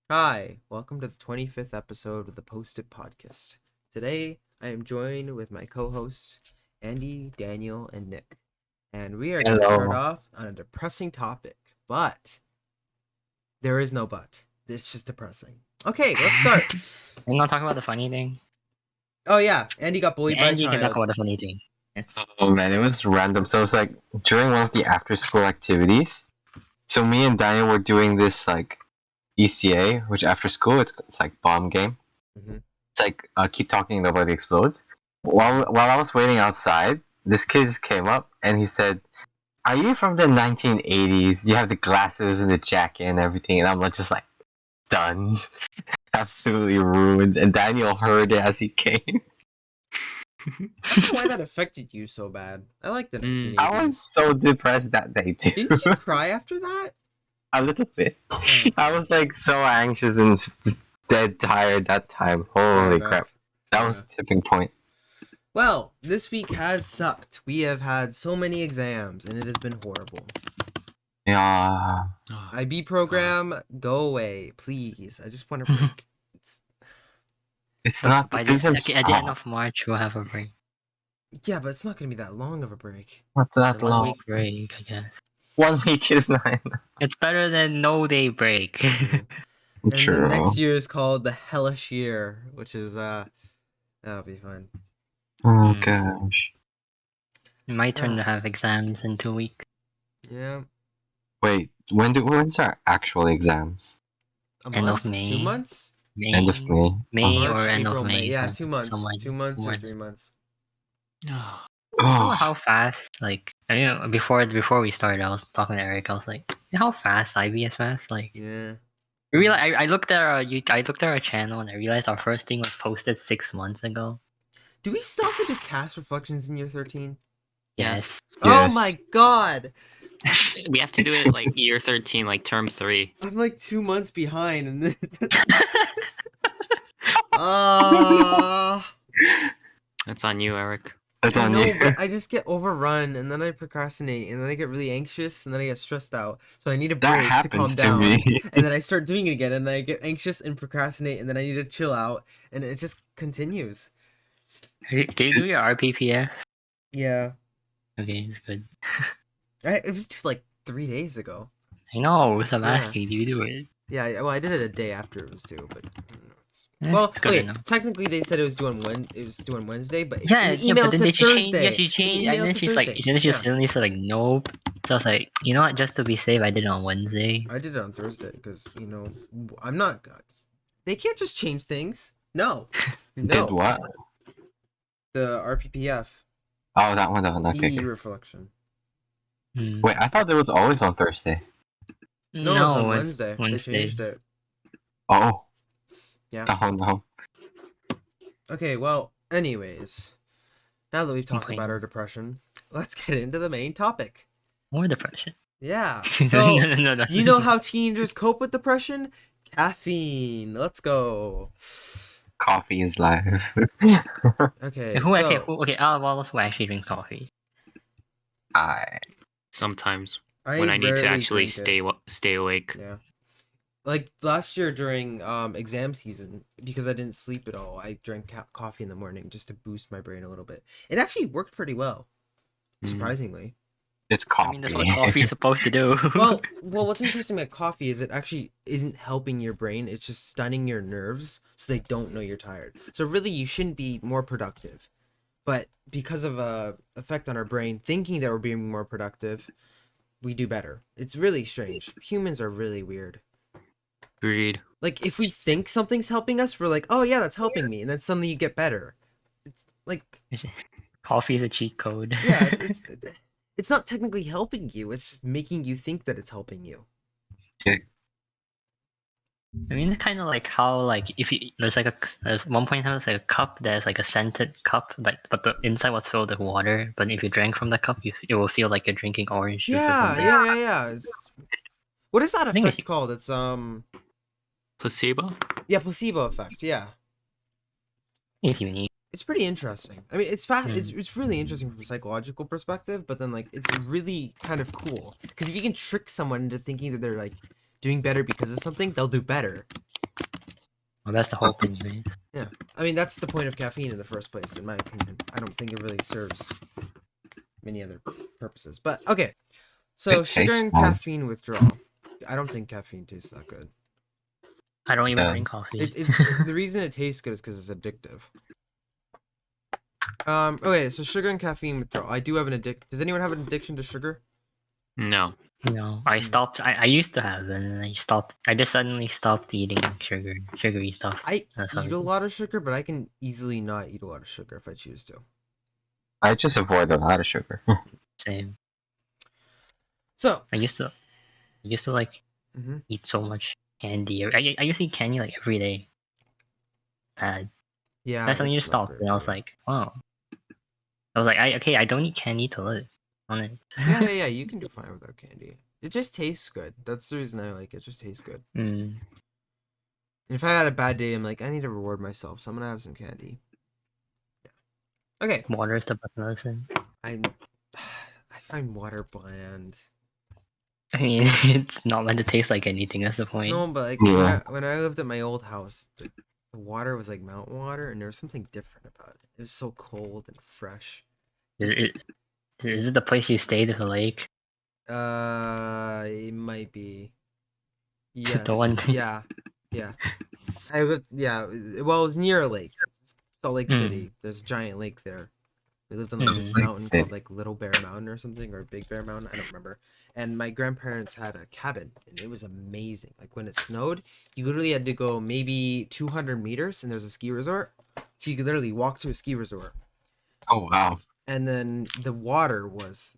Hi, welcome to the 25th episode of the Post-it Podcast. Today, I am joined with my co-hosts, Andy, Daniel, and Nick. And we are going to start Hello. off on a depressing topic, but there is no but. It's just depressing. Okay, let's start. We're not talking about the funny thing. Oh yeah, Andy got bullied by a And you can talk child. about the funny thing. Yes. Oh man, it was random. So it's like during one of the after school activities. So me and Daniel were doing this like ECA, which after school it's like bomb game. Mhm. It's like keep talking, nobody explodes. While I was waiting outside, this kid just came up and he said, "Are you from the 1980s? You have the glasses and the jacket and everything." And I'm like, just like stunned, absolutely ruined. And Daniel heard it as he came. I don't know why that affected you so bad. I like the 1980s. I was so depressed that day too. Didn't you cry after that? A little bit. Oh. I was like so anxious and just dead tired that time. Holy Fair crap. enough. That Fair was enough. the tipping point. Well, this week has sucked. We have had so many exams, and it has been horrible. Yeah. IB program, go away, please. I just want a break. It's But not by it the, doesn't at the end stop. of March, we'll have a break. Yeah, but it's not gonna be that long of a break. Not It's a that long. 1 week break, I guess. 1 week is not enough. It's better than no day break. And True. the next year is called the hellish year, which is that'll be fun. Oh gosh. My turn to have exams in 2 weeks. Yeah. Wait, when's our actual exams? A End month? of May. 2 months? May, End of May. May Oh. March, or end April, of May. Yeah, some- 2 months. somewhere- 2 months or somewhere. 3 months. I don't know Oh. how fast, like, I know before we started, I was talking to Eric. I was like, you know how fast IB is fast? Like, Yeah. I looked at our channel and I realized our first thing was posted 6 months ago. Do we still have to do cast reflections in year 13? Yes. Oh Yes. my god! We have to do it like year 13, like term 3. I'm like 2 months behind, and That's on you, Eric. That's I on know, you. but I just get overrun, and then I procrastinate, and then I get really anxious, and then I get stressed out. So I need a That break to happens calm to down, me. and then I start doing it again, and then I get anxious and procrastinate, and then I need to chill out, and it just continues. Can you do your RPPF? Yeah, Okay, it's good. it was just like 3 days ago. I know, so I'm Yeah. asking, do you do it? Yeah, well, I did it a day after it was due, but I don't know, Eh, well, it's good wait. enough. Technically, they said it was due on Wednesday, but Yeah, in the email but then it said she changed. Thursday. Yeah, she In the changed, email and it then said she's like, Thursday. and then she Yeah. suddenly said like, nope. So I was like, you know what? Just to be safe, I did it on Wednesday. I did it on Thursday because I'm not. They can't just change things. No, Did no. what? The RPPF, Oh, that one. Okay. E reflection. Hmm. Wait, I thought it was always on Thursday. No, it's on it's Wednesday. They Wednesday. changed it. Oh. Yeah. Oh no. Okay. Well, anyways, now that we've talked Complain. about our depression, let's get into the main topic. More depression. Yeah. So no. you know how teenagers cope with depression? Caffeine. Let's go. Coffee is life. Okay. Okay, out of all of us who actually drink coffee. I. Sometimes I when I need to rarely actually drink it. stay awake. Yeah. Like last year during exam season, because I didn't sleep at all, I drank coffee in the morning just to boost my brain a little bit. It actually worked pretty well, Mm. surprisingly. It's coffee. I mean, that's what coffee's supposed to do. Well, what's interesting about coffee is it actually isn't helping your brain. It's just stunning your nerves so they don't know you're tired. So really, you shouldn't be more productive. But because of effect on our brain, thinking that we're being more productive, we do better. It's really strange. Humans are really weird. Agreed. Like if we think something's helping us, we're like, oh yeah, that's helping me, and then suddenly you get better. It's like, Coffee is a cheat code. yeah, it's not technically helping you. It's just making you think that it's helping you. I mean, it's kind of like how, like, if you there's one point in time there's like a cup that's like a scented cup, like, but the inside was filled with water. But if you drank from the cup, it will feel like you're drinking orange juice. or Yeah, something. yeah. What is that I think effect it's- called? It's Placebo? yeah, placebo effect. Yeah, It's unique. it's pretty interesting. I mean, it's fast. Hmm. It's really interesting from a psychological perspective, but then like it's really kind of cool because if you can trick someone into thinking that they're like doing better because of something, they'll do better. Well, that's the hope, anyways. I mean, that's the point of caffeine in the first place, in my opinion. I don't think it really serves many other purposes. But okay, so It sugar tastes and nice. caffeine withdrawal. I don't think caffeine tastes that good. I don't even Yeah. drink coffee. The reason it tastes good is because it's addictive. Okay, so sugar and caffeine withdrawal. I do have an addict. Does anyone have an addiction to sugar? No. No, I stopped. I used to have, and then I stopped. I just suddenly stopped eating sugary stuff. I That's all eat I a do. lot of sugar, but I can easily not eat a lot of sugar if I choose to. I just avoid a lot of sugar. Same. So, I used to like mhm. eat so much candy. I used to eat candy like every day. Bad. Yeah, That's when you it's not stopped, great and I was for you. like, wow. I was like, I don't need candy to live. On it. Yeah, you can do fine without candy. It just tastes good. That's the reason I like it. It just tastes good. Mm. If I had a bad day, I'm like, I need to reward myself, so I'm gonna have some candy. Yeah. Okay. Water is the best medicine. I find water bland. I mean, it's not meant to taste like anything. That's the point. No, but like Yeah. when I lived at my old house, the water was like mountain water, and there was something different about it. It was so cold and fresh. Is Just, it the place you stayed at the lake? it might be. Yes. The one. Yeah. I lived. Yeah. Well, it was near a lake, Salt Lake Hmm. City. There's a giant lake there. We lived on like this Hmm. mountain Sick. called like Little Bear Mountain or something, or Big Bear Mountain. I don't remember. And my grandparents had a cabin, and it was amazing. Like when it snowed, you literally had to go maybe 200 meters, and there's a ski resort. So you could literally walk to a ski resort, Oh wow. and then the water was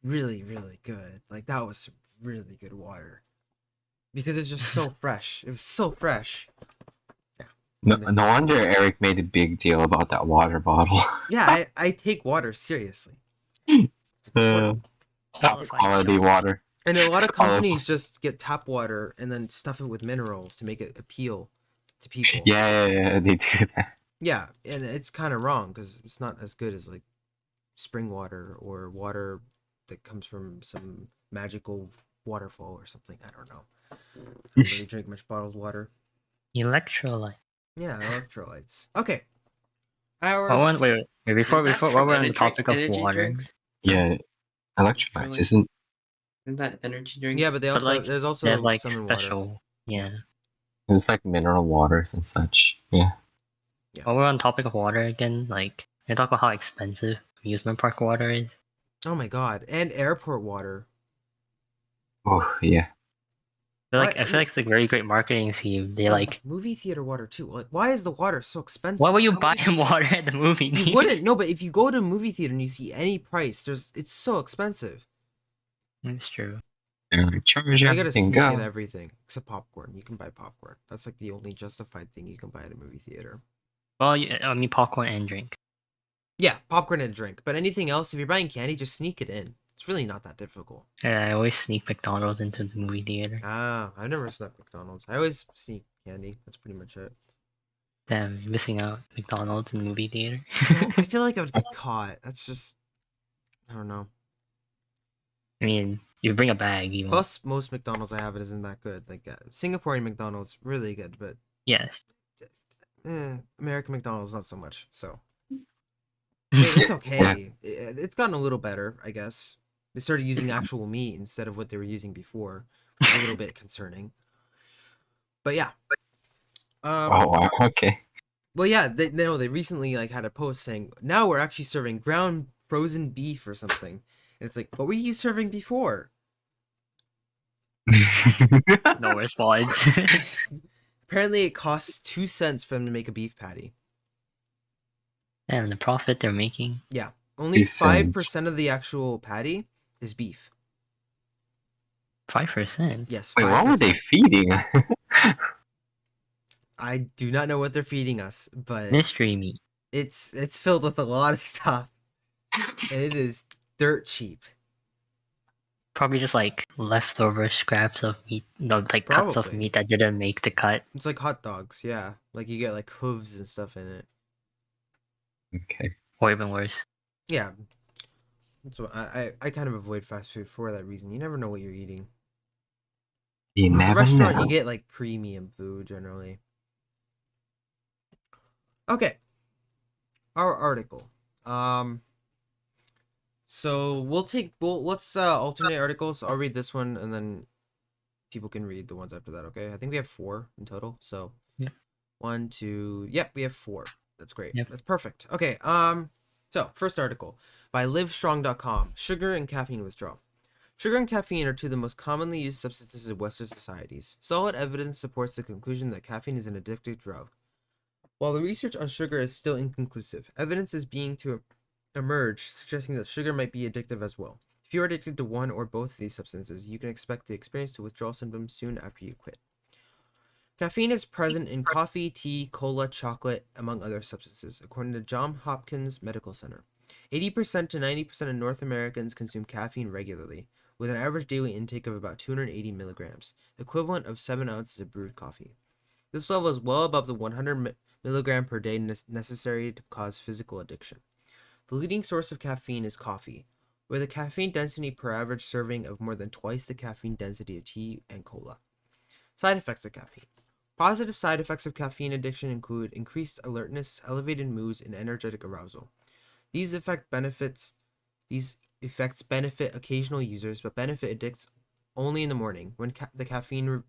really, really good. Like that was some really good water because it's just so fresh. It was so fresh. No, miss no it. wonder Eric made a big deal about that water bottle. Yeah, I take water seriously. It's important. Top quality water. And a lot of Quality- companies just get tap water and then stuff it with minerals to make it appeal to people. Yeah, they do that. Yeah, and it's kind of wrong because it's not as good as like spring water or water that comes from some magical waterfall or something. I don't know. I don't really drink much bottled water. Electrolyte. Yeah, electrolytes. Okay. Our Wait. Before Isn't that while from we're on the energy- topic of energy water, drinks? Yeah, electrolytes Electrolytes. isn't. Isn't that energy drinks? Yeah, but they But, also like, there's also they have like some in water. special. Yeah. It's like mineral waters and such. Yeah. While we're on topic of water again, like can you talk about how expensive amusement park water is? Oh my god, and airport water. Oh yeah. I feel like it's a very great marketing scheme. They But like, movie theater water too. Like, why is the water so expensive? why would you How buy would water at the movie? You theater? wouldn't. No, but if you go to a movie theater and you see any price, it's so expensive. That's true. They're like, charge You gotta everything, sneak go. at everything except popcorn. You can buy popcorn. That's like the only justified thing you can buy at a movie theater. Well, I mean popcorn and drink. Yeah, popcorn and drink. But anything else, if you're buying candy, just sneak it in. It's really not that difficult. Yeah, I always sneak McDonald's into the movie theater. Ah, I've never snuck McDonald's. I always sneak candy. That's pretty much it. Damn, you're missing out. McDonald's in the movie theater. I feel like I would get caught. That's just, I don't know. I mean, you bring a bag. You won't. Plus, most McDonald's I have it isn't that good. Like Singaporean McDonald's, really good, but Yes. American McDonald's not so much. So it's okay. It's gotten a little better, I guess. They started using actual meat instead of what they were using before, which is a little bit concerning. But yeah. Oh wow. Okay. Well, yeah. They recently like had a post saying now we're actually serving ground frozen beef or something, and it's like, what were you serving before? No response. Apparently, it costs 2 cents for them to make a beef patty. Damn, the profit they're making. Yeah, only 2 cents. 5% of the actual patty is beef. 5%. Yes, Wait, 5%. what were they feeding? I do not know what they're feeding us, but Mystery meat. it's filled with a lot of stuff, and it is dirt cheap. Probably just like leftover scraps of meat, no, like cuts of Probably. meat that didn't make the cut. It's like hot dogs, yeah. Like you get like hooves and stuff in it. Okay. Or even worse. Yeah. So I kind of avoid fast food for that reason. You never know what you're eating. You At the never restaurant, know. you get like premium food generally. Okay. Our article. So let's alternate articles. I'll read this one and then people can read the ones after that, okay? I think we have 4 in total. So Yep. 1, 2, yep, we have 4. That's great. Yep. That's perfect. Okay, so first article by livestrong.com. Sugar and caffeine withdrawal. Sugar and caffeine are two of the most commonly used substances in Western societies. Solid evidence supports the conclusion that caffeine is an addictive drug. While the research on sugar is still inconclusive, evidence is beginning to emerge suggesting that sugar might be addictive as well. If you are addicted to one or both of these substances, you can expect to experience the withdrawal symptoms soon after you quit. Caffeine is present in coffee, tea, cola, chocolate, among other substances, according to Johns Hopkins Medical Center. 80% to 90% of North Americans consume caffeine regularly, with an average daily intake of about 280 milligrams, equivalent of 7 ounces of brewed coffee. This level is well above the 100 milligram per day necessary to cause physical addiction. The leading source of caffeine is coffee, with a caffeine density per average serving of more than twice the caffeine density of tea and cola. Side effects of caffeine. Positive side effects of caffeine addiction include increased alertness, elevated moods, and energetic arousal. These effects benefit occasional users, but benefit addicts only in the morning when the caffeine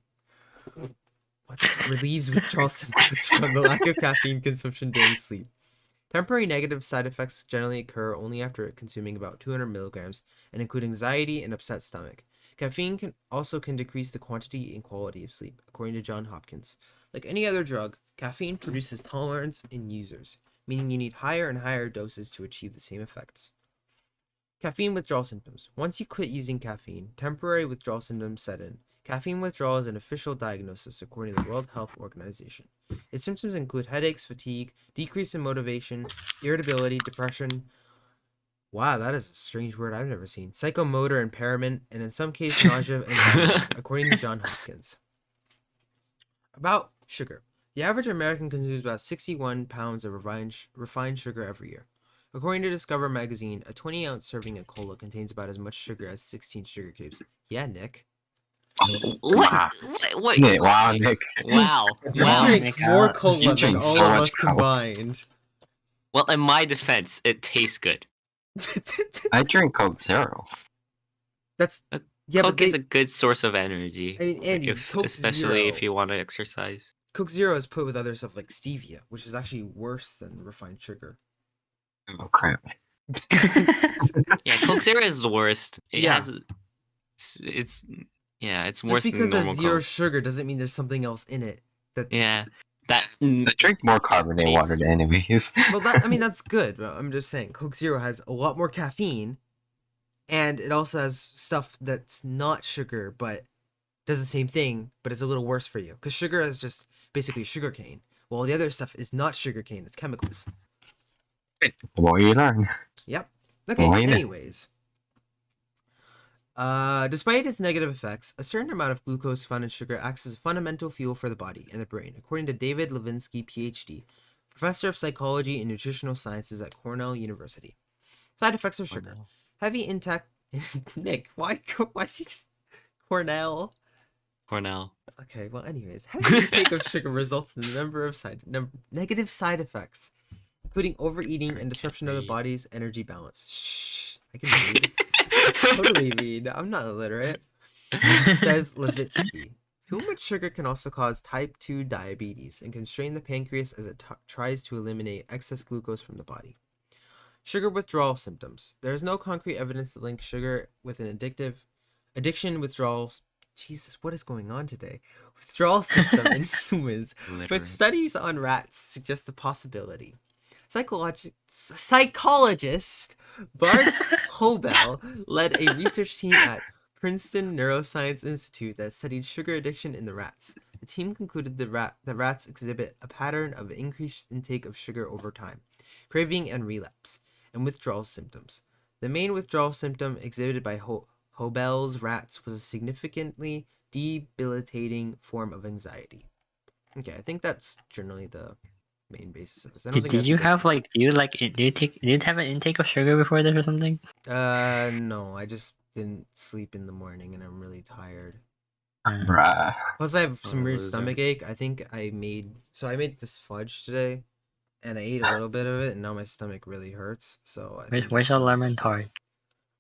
relieves withdrawal symptoms from the lack of caffeine consumption during sleep. Temporary negative side effects generally occur only after consuming about 200 milligrams and include anxiety and upset stomach. Caffeine can decrease the quantity and quality of sleep, according to Johns Hopkins. Like any other drug, caffeine produces tolerance in users, meaning you need higher and higher doses to achieve the same effects. Caffeine withdrawal symptoms. Once you quit using caffeine, temporary withdrawal symptoms set in. Caffeine withdrawal is an official diagnosis according to the World Health Organization. Its symptoms include headaches, fatigue, decrease in motivation, irritability, depression. Wow, that is a strange word I've never seen. Psychomotor impairment, and in some cases nausea and vomiting, according to Johns Hopkins. About sugar. The average American consumes about 61 pounds of refined sugar every year. According to Discover magazine, a 20-ounce serving of cola contains about as much sugar as 16 sugar cubes. Yeah, Nick. Wow. What? Yeah, wow, Nick. Wow. You Wow. drink Nick, more you cola than drink all so of much us cola. combined. Well, in my defense, it tastes good. I drink Coke Zero. That's Uh, yeah, Coke but is a good source of energy. I mean, Andy, Coke especially if Zero. you want to exercise. Coke Zero is put with other stuff like stevia, which is actually worse than refined sugar. Oh crap. Yeah, Coke Zero is the worst. Yeah. It's worse Just because than there's normal zero Coke. sugar doesn't mean there's something else in it. That's Yeah, that. I drink more carbonated water than anyways. well, I mean that's good, but I'm just saying Coke Zero has a lot more caffeine, and it also has stuff that's not sugar but does the same thing, but it's a little worse for you because sugar is just basically sugar cane. While the other stuff is not sugar cane; it's chemicals. The more you learn. Yep. Okay. Well, you know. Anyways. Despite its negative effects, a certain amount of glucose found in sugar acts as a fundamental fuel for the body and the brain, according to David Levinsky, PhD, professor of psychology and nutritional sciences at Cornell University. Side effects of sugar: heavy intake. Nick, why did you just Cornell? Cornell. Okay, well, anyways, heavy intake of sugar results in a number of negative side effects, including overeating and disruption of the body's energy balance. Shh, I can read. Totally read. I'm not illiterate. Says Levitsky. Too much sugar can also cause type 2 diabetes and constrain the pancreas as it tries to eliminate excess glucose from the body. Sugar withdrawal symptoms. There is no concrete evidence that links sugar with an addiction withdrawal. Jesus, what is going on today? Withdrawal system in humans, but studies on rats suggest the possibility. Psychologist Bart Hobel led a research team at Princeton Neuroscience Institute that studied sugar addiction in the rats. The team concluded the rats exhibit a pattern of increased intake of sugar over time, craving and relapse, and withdrawal symptoms. The main withdrawal symptom exhibited by Hobel's rats was a significantly debilitating form of anxiety. Okay, I think that's generally the main basis of this. Do you have like do you have an intake of sugar before this or something? No, I just didn't sleep in the morning and I'm really tired. Bruh. Plus I have some weird loser. stomach ache. I think I made this fudge today and I ate a little bit of it, and now my stomach really hurts. So I think Where's I'm our gonna lemon keep it. tart?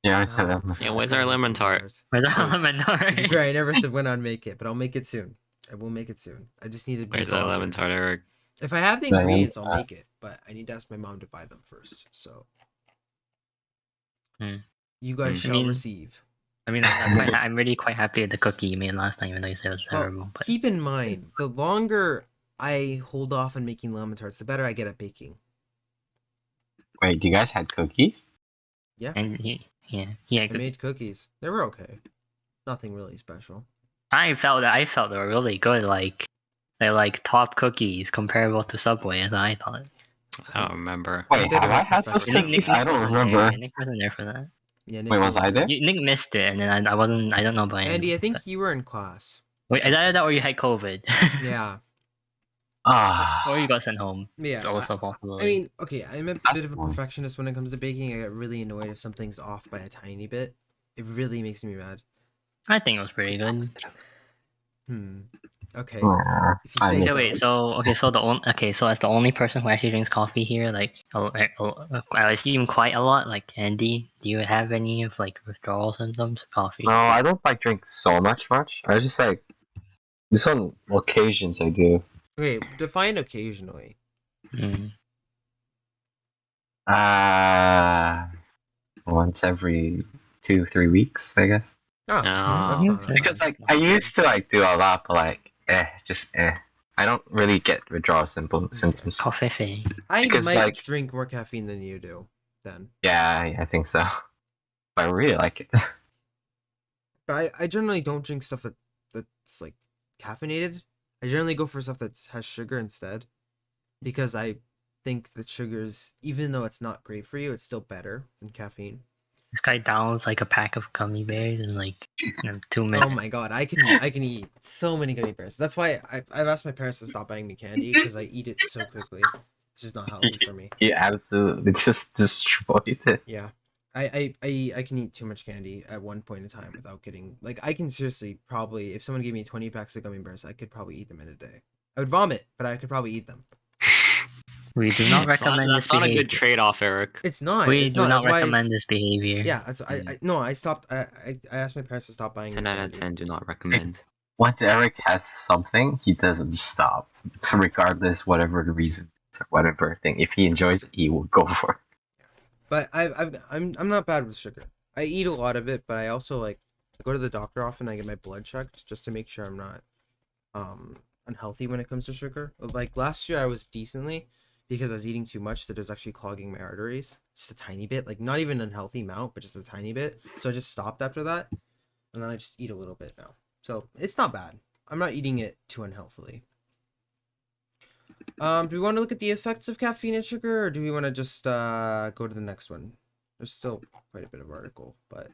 Yeah, I Ah, said that. Yeah, where's our lemon tart? Where's our Hey, lemon To be tart? fair, I never said when I'd make it, but I'll make it soon. I will make it soon. I just need to be Where's our lemon bothered. tart, Eric? If I have the Yeah, I ingredients, I'll understand. make it, but I need to ask my mom to buy them first. So Hmm. you guys Hmm. shall I mean, receive. I'm really quite happy with the cookie you made last time, even though you said it was Well, terrible. But keep in mind, the longer I hold off on making lemon tarts, the better I get at baking. Wait, do you guys had cookies? and yeah, I made cookies. They were okay. Nothing really special. I felt they were really good. Like they're like top cookies comparable to Subway, as I thought. I don't remember. I'm a Wait, bit have of a I had those perfectionist. cookies? I don't wasn't remember. there. Nick wasn't there for that. Yeah, Nick, Wait, you was I weren't. there? Nick missed it, and then I wasn't. I don't know about Andy, I think but- you were in class. Wait, either that or you had COVID. Yeah. Ah. Or you got sent home. Yeah. It's also possible. I mean, okay, I'm a That's bit of a fine. perfectionist when it comes to baking. I get really annoyed if something's off by a tiny bit. It really makes me mad. I think it was pretty good. Okay. Ah, If you I say missed so. Wait, so as the only person who actually drinks coffee here, like I assume quite a lot. Like Andy, do you have any of like withdrawal symptoms of coffee? No, I don't like drink so much. I just like just on occasions I do. Okay, define occasionally. Mm. Once every 2-3 weeks, I guess. Oh, No. that's not that Because bad. like I used to like do a lot, but like just. I don't really get withdrawal symptoms. Coffee. I because, might like- drink more caffeine than you do. Then, Yeah, I think so. But I really like it. but I generally don't drink stuff that's like caffeinated. I generally go for stuff that has sugar instead, because I think that sugars, even though it's not great for you, it's still better than caffeine. This guy downs like a pack of gummy bears in like 2 minutes. Oh my god, I can eat so many gummy bears. That's why I've asked my parents to stop buying me candy because I eat it so quickly. It's just not healthy for me. He absolutely just destroyed it. Yeah, I can eat too much candy at one point in time without getting like I can seriously probably if someone gave me 20 packs of gummy bears, I could probably eat them in a day. I would vomit, but I could probably eat them. We do not That's recommend not, this that's not a behavior. good trade-off, Eric. It's not. We it's do not. not That's why recommend this behavior. Yeah, that's I no. I stopped. I asked my parents to stop buying. 10 me out of candy. 10 do not recommend. Once Eric has something, he doesn't stop. So regardless, whatever the reason or whatever thing, if he enjoys it, he will go for it. But I'm not bad with sugar. I eat a lot of it, but I also like I go to the doctor often. I get my blood checked just to make sure I'm not unhealthy when it comes to sugar. Like last year, I was decently because I was eating too much that it was actually clogging my arteries just a tiny bit. Like not even an unhealthy amount, but just a tiny bit. So I just stopped after that, and then I just eat a little bit now. So it's not bad. I'm not eating it too unhealthily. Do we want to look at the effects of caffeine and sugar, or do we want to just go to the next one? There's still quite a bit of article, but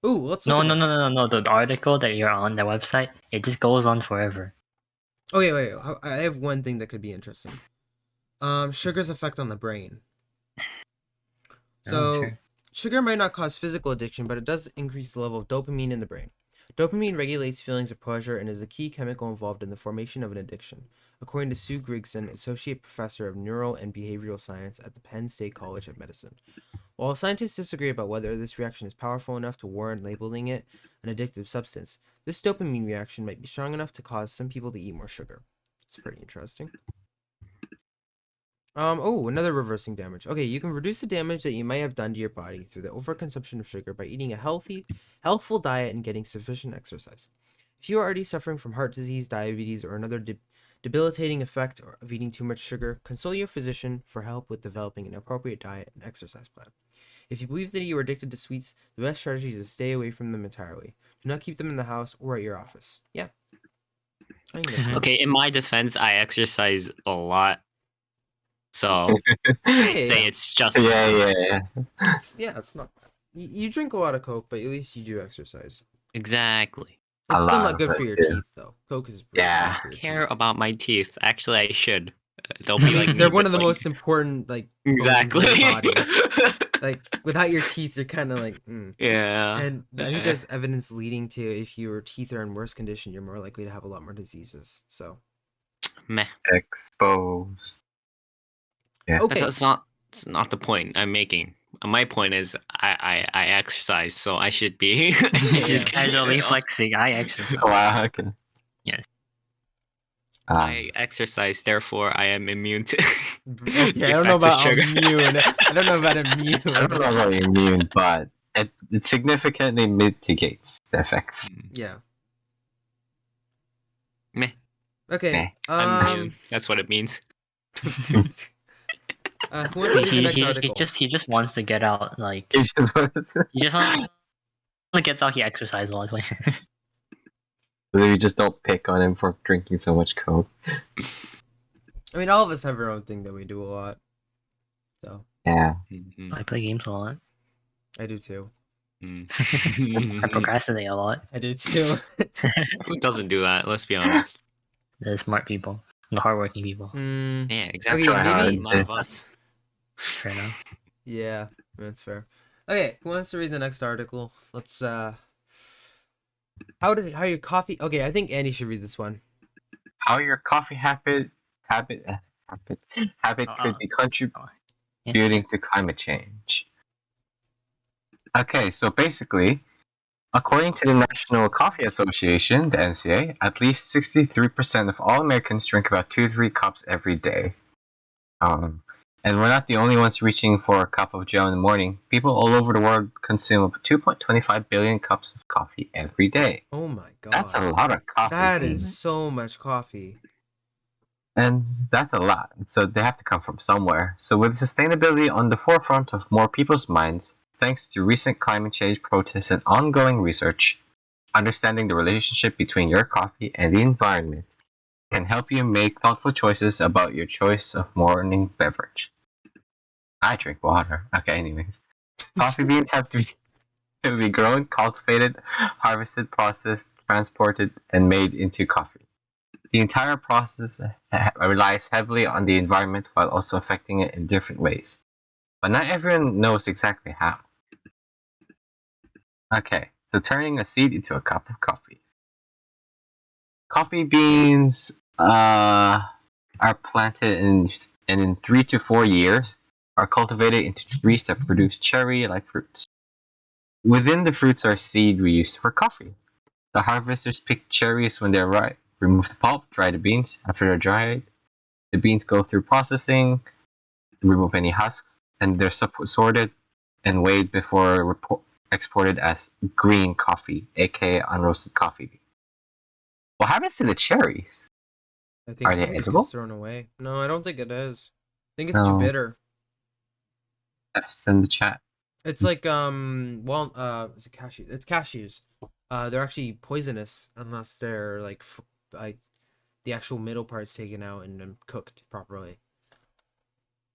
ooh, let's look No, at no, this. no, no, no. The article that you're on, the website, it just goes on forever. Okay, wait. I have one thing that could be interesting. Sugar's effect on the brain. So, sure. sugar might not cause physical addiction, but it does increase the level of dopamine in the brain. Dopamine regulates feelings of pleasure and is the key chemical involved in the formation of an addiction, according to Sue Grigson, Associate Professor of Neural and Behavioral Science at the Penn State College of Medicine. While scientists disagree about whether this reaction is powerful enough to warrant labeling it an addictive substance, this dopamine reaction might be strong enough to cause some people to eat more sugar. It's pretty interesting. Oh, another reversing damage. Okay, you can reduce the damage that you might have done to your body through the overconsumption of sugar by eating a healthful diet and getting sufficient exercise. If you are already suffering from heart disease, diabetes, or another debilitating effect of eating too much sugar, consult your physician for help with developing an appropriate diet and exercise plan. If you believe that you are addicted to sweets, the best strategy is to stay away from them entirely. Do not keep them in the house or at your office. Yeah. I think that's good. Okay, in my defense, I exercise a lot. So, Yeah, say yeah. it's just. Yeah. It's not bad. You drink a lot of Coke, but at least you do exercise. Exactly. A It's still lot not of good it, for your too. teeth, though. Coke is really Yeah. bad for your Care teeth. about my teeth. Actually, I should. They'll be like They're me, one but, of the like- most important bones in Exactly. your body. Like without your teeth, you're kind of like. Yeah. And I think there's evidence leading to if your teeth are in worse condition, you're more likely to have a lot more diseases. So Meh. Exposed. Okay. That's not the point I'm making. My point is I exercise, so I should be. I should Yeah. Casually flexing. I exercise. Wow. Okay. Yes. I exercise, therefore I am immune to. Okay, I don't know effects of about sugar. immune. I don't know about I don't immune. know about immune, but it significantly mitigates the effects. Yeah. Meh. Okay. I'm immune. That's what it means. Who wants to read the next He article? just wants to get out. Like It's just what it's- he just wants to get out. He exercise while he's playing. you just don't pick on him for drinking so much Coke. I mean, all of us have our own thing that we do a lot. So Yeah. Mhm. I play games a lot. I do too. I procrastinate a lot. I do too. Who doesn't do that? Let's be honest. The smart people, the hardworking people. Mm, Yeah, exactly. Okay, maybe- None of us. Fair enough. yeah, that's fair. Okay, who wants to read the next article? Let's how your coffee? Okay, I think Andy should read this one. How your coffee habit could be contributing to climate change. Okay, so basically, according to the National Coffee Association, the NCA, at least 63% of all Americans drink about 2 to 3 cups every day. And we're not the only ones reaching for a cup of Joe in the morning. People all over the world consume 2.25 billion cups of coffee every day. Oh my god. That's a lot of coffee. That is so much coffee. And that's a lot. So they have to come from somewhere. So with sustainability on the forefront of more people's minds, thanks to recent climate change protests and ongoing research, understanding the relationship between your coffee and the environment can help you make thoughtful choices about your choice of morning beverage. I drink water. Okay, anyways. Coffee beans have to be grown, cultivated, harvested, processed, transported, and made into coffee. The entire process relies heavily on the environment while also affecting it in different ways. But not everyone knows exactly how. Okay, so turning a seed into a cup of coffee. Coffee beans are planted and in 3 to 4 years are cultivated into trees that produce cherry-like fruits. Within the fruits are seed we use for coffee. The harvesters pick cherries when they're ripe, remove the pulp, dry the beans. After they're dried, the beans go through processing, remove any husks, and they're sorted and weighed before exported as green coffee, aka unroasted coffee bean. What happens to the cherries? I think Are they it just edible? gets thrown away. No, I don't think it is. I think it's too No. bitter. Send the chat. It's like is it cashew? It's cashews. They're actually poisonous unless they're like the actual middle part's taken out and then cooked properly.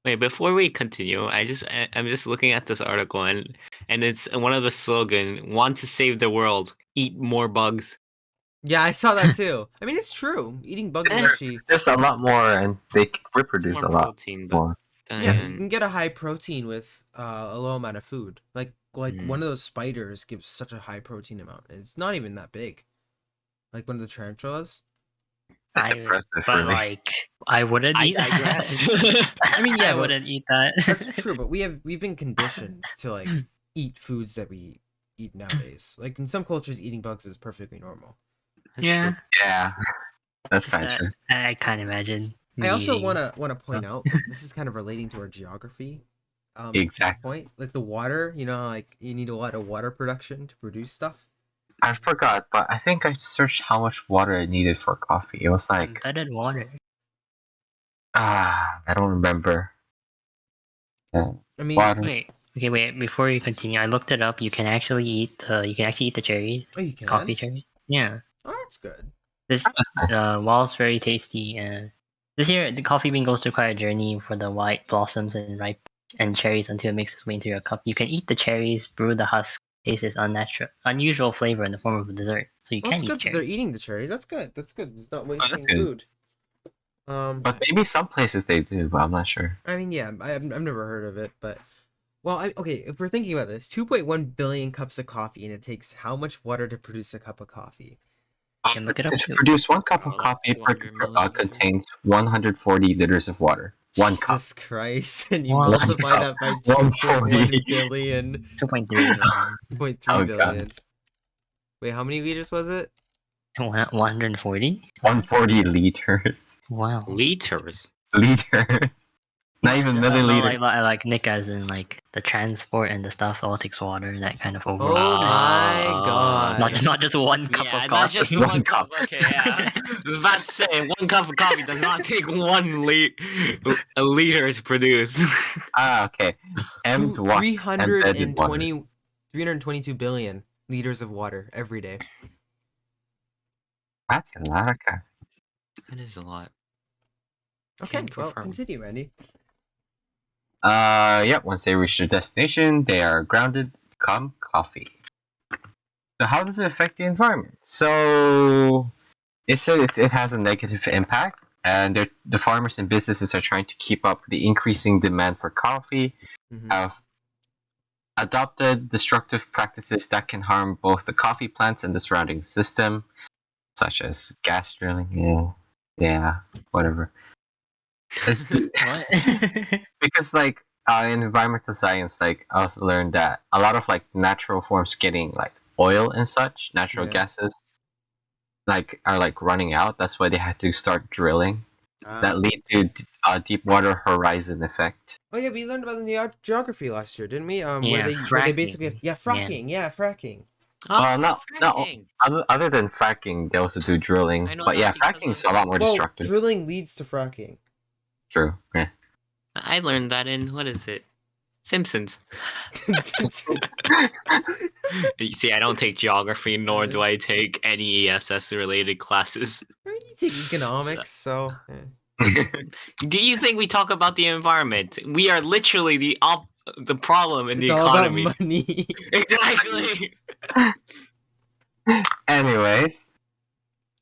Wait, before we continue, I'm just looking at this article and it's one of the slogan: "Want to save the world, eat more bugs." Yeah, I saw that too. I mean, it's true. Eating bugs is There- actually There's a lot more, and they reproduce More a lot protein, but more. then yeah. You again, can get a high protein with a low amount of food. Like Mm. one of those spiders gives such a high protein amount. It's not even that big. Like one of the tarantulas. That's impressive for but me. like, I wouldn't I eat digress. that. I mean, yeah, I but- wouldn't eat that. That's true, but we've been conditioned to like eat foods that we eat nowadays. Like in some cultures, eating bugs is perfectly normal. That's Yeah, true. Yeah, that's Just kind of that- true. I can't imagine. I also eating- wanna point out that this is kind of relating to our geography. Exactly. Point like the water. You know, like you need a lot of water production to produce stuff. I forgot, but I think I searched how much water I needed for coffee. It was like Embedded water. I don't remember. Yeah, I mean, water. Wait. Before you continue, I looked it up. You can actually eat the cherries, oh, you can. coffee cherries. Yeah. Oh, that's good. This while it's very tasty, this year the coffee bean goes through quite a journey for the white blossoms and ripe and cherries until it makes its way into your cup. You can eat the cherries, brew the husk, taste its unusual flavor in the form of a dessert. So you Well, can it's eat good that they're cherries. eating the cherries. That's good. That's good. It's not wasting good. food. But maybe some places they do, but I'm not sure. I mean, yeah, I've never heard of it, but well, okay. If we're thinking about this, 2.1 billion cups of coffee, and it takes how much water to produce a cup of coffee? can look it up To too. produce 1 cup of Like coffee 400 million. contains 140 liters of water. 1 cup. Jesus Christ! And you One multiply cup. that by 140. 2.1 billion, 2.3 0.3 Oh, billion. Wait, how many liters was it? 140? 140 liters. Wow. Liters. Liters. Not As- even not milliliters. like Nick, as in like the transport and the stuff all takes water, that kind of Oh overall. my Ah. god! Not just one cup Yeah, of not coffee. just one cup. Okay, yeah. I was about to say 1 cup of coffee does not take a liter to produce. Okay. M's what? Embedded water. 322 billion liters of water every day. That's a lot of coffee. That is a lot. Okay, Can well, confirm. continue, Randy. Yeah, once they reach their destination, they are grounded, become coffee. So how does it affect the environment? So it said it has a negative impact, and the farmers and businesses are trying to keep up with the increasing demand for coffee, Mhm. have adopted destructive practices that can harm both the coffee plants and the surrounding system, such as gas drilling. Yeah, whatever. It's- What? because like in environmental science, like I also learned that a lot of like natural forms getting like oil and such, natural Yeah. gases, like are like running out. That's why they had to start drilling. That lead to Deepwater Horizon effect. Oh yeah, we learned about it in the geography last year, didn't we? Where Yeah, they fracking. basically fracking. Yeah, fracking. Not fracking. other than fracking, they also do drilling. I know But that yeah, because fracking's of- a lot more Well, destructive. drilling leads to fracking. True. Yeah. I learned that in what is it? Simpsons. You see, I don't take geography, nor do I take any ESS related classes. I mean, you take economics, so. Do you think we talk about the environment? We are literally the problem in It's the all economy. about money. Exactly. Anyways,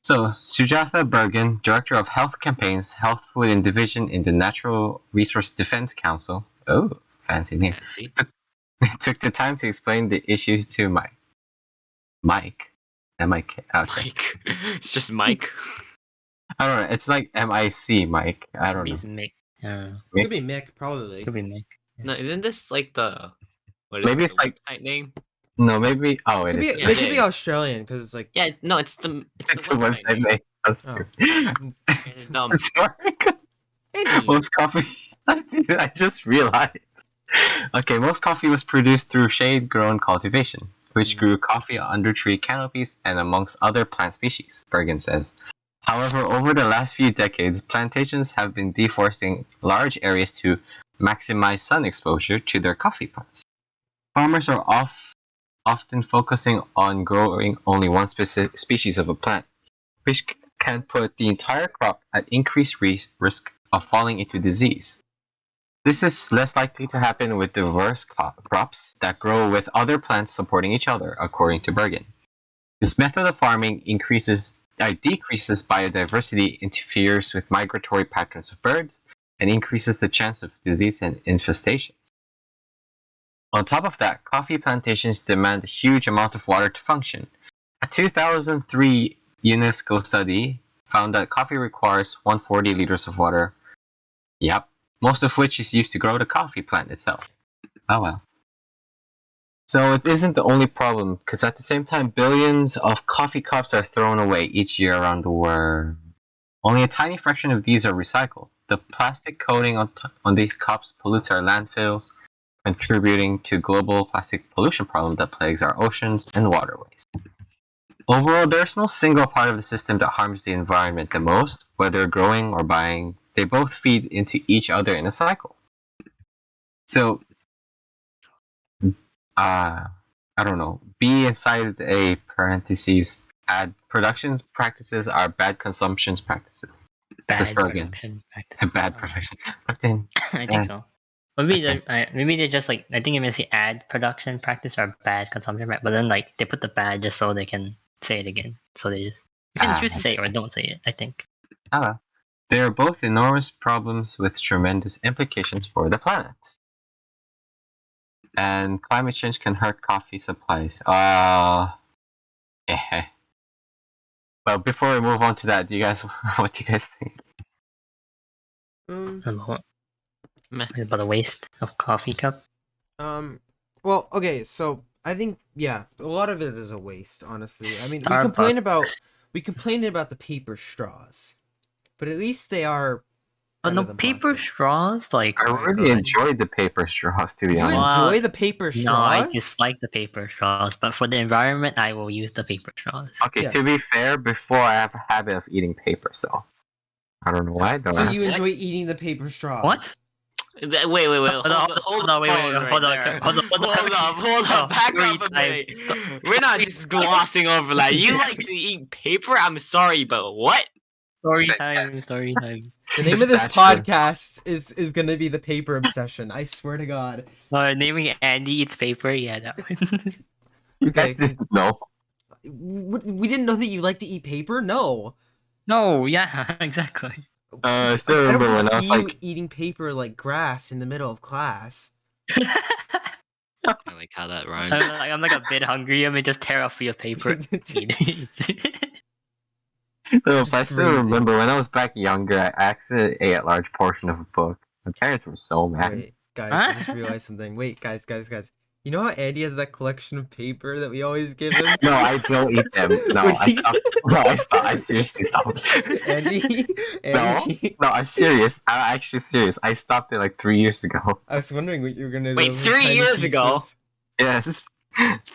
so Sujatha Bergen, Director of Health Campaigns, Health, Food and Division in the Natural Resource Defense Council. Oh, fancy name. Fancy. Took the time to explain the issues to Mike. M-I-K. Okay. Mike. It's just Mike. I don't know. It's like M-I-C, Mike. I don't know. He's Mick. Could be Mick, probably. Could be Mick. No, isn't this like the what is Maybe it, it's the like- website name? No, maybe. Oh, it Could be, is. Yeah, they it could be is. Australian because it's like. Yeah, no, it's the It's a website website name. name. That's Oh. true. It's dumb. Sorry. Andy. Most coffee. I just realized. Okay, most coffee was produced through shade-grown cultivation, which grew coffee under tree canopies and amongst other plant species, Bergen says. However, over the last few decades, plantations have been deforesting large areas to maximize sun exposure to their coffee plants. Farmers are often focusing on growing only one species of a plant, which can put the entire crop at increased risk of falling into disease. This is less likely to happen with diverse crops that grow with other plants supporting each other, according to Bergen. This method of farming decreases biodiversity, interferes with migratory patterns of birds, and increases the chance of disease and infestations. On top of that, coffee plantations demand a huge amount of water to function. A 2003 UNESCO study found that coffee requires 140 liters of water. Yep. Most of which is used to grow the coffee plant itself. Oh well. So it isn't the only problem, because at the same time, billions of coffee cups are thrown away each year around the world. Only a tiny fraction of these are recycled. The plastic coating on these cups pollutes our landfills, contributing to global plastic pollution problem that plagues our oceans and waterways. Overall, there's no single part of the system that harms the environment the most, whether growing or buying. They both feed into each other in a cycle. So, I don't know. B inside a parentheses, add production practices are bad consumption practices. Bad Bergen. production practice. Bad production. But then, I think so. Maybe Okay. maybe they just like, I think it means the ad production practice or bad consumption practice, but then like they put the bad just so they can say it again. So they just, you can choose to say it or don't say it, I think. they are both enormous problems with tremendous implications for the planet. And climate change can hurt coffee supplies. Yeah. Well, before we move on to that, what do you guys think? About Meh. About a waste of coffee cup. Well, okay, so I think yeah, a lot of it is a waste, honestly. I mean, Starbucks. we complain about the paper straws, but at least they are But better no than paper plastic. straws, like I are really good. enjoyed the paper straws, to be You honest. Wow. enjoy the paper No, I straws? dislike the paper straws, but for the environment, I will use the paper straws. Okay, Yes. to be fair, before I have a habit of eating paper, so I don't know why. Don't So ask. you enjoy eating the paper straws? What? Wait, hold the wait, phone right hold on, there. hold Hold up, back Story up a time. minute. We're not just glossing over that. You like to eat paper? I'm sorry, but what? Story time. The name of this That's true. podcast is gonna be the paper obsession. I swear to God. Naming it Andy eats paper. Yeah, that one. Okay, No. we didn't know that you like to eat paper. No. No, yeah, exactly. I still I don't remember when I just was see you like, eating paper like grass in the middle of class. I like how that rhymes. I'm like a bit hungry. I may just tear off your paper. Eat it. no, Just but I still crazy. remember when I was back younger, I accidentally ate a large portion of a book. My parents were so mad. Wait, guys, I just Huh? realized something. Wait, guys. You know how Andy has that collection of paper that we always give him? No, I don't eat them. No, Would I he- stopped. No, I stopped. I seriously stopped. Andy? Andy? No, I'm serious. I'm actually serious. I stopped it like 3 years ago. I was wondering what you were gonna do. Wait, with those 3 tiny years ago? pieces. Yes.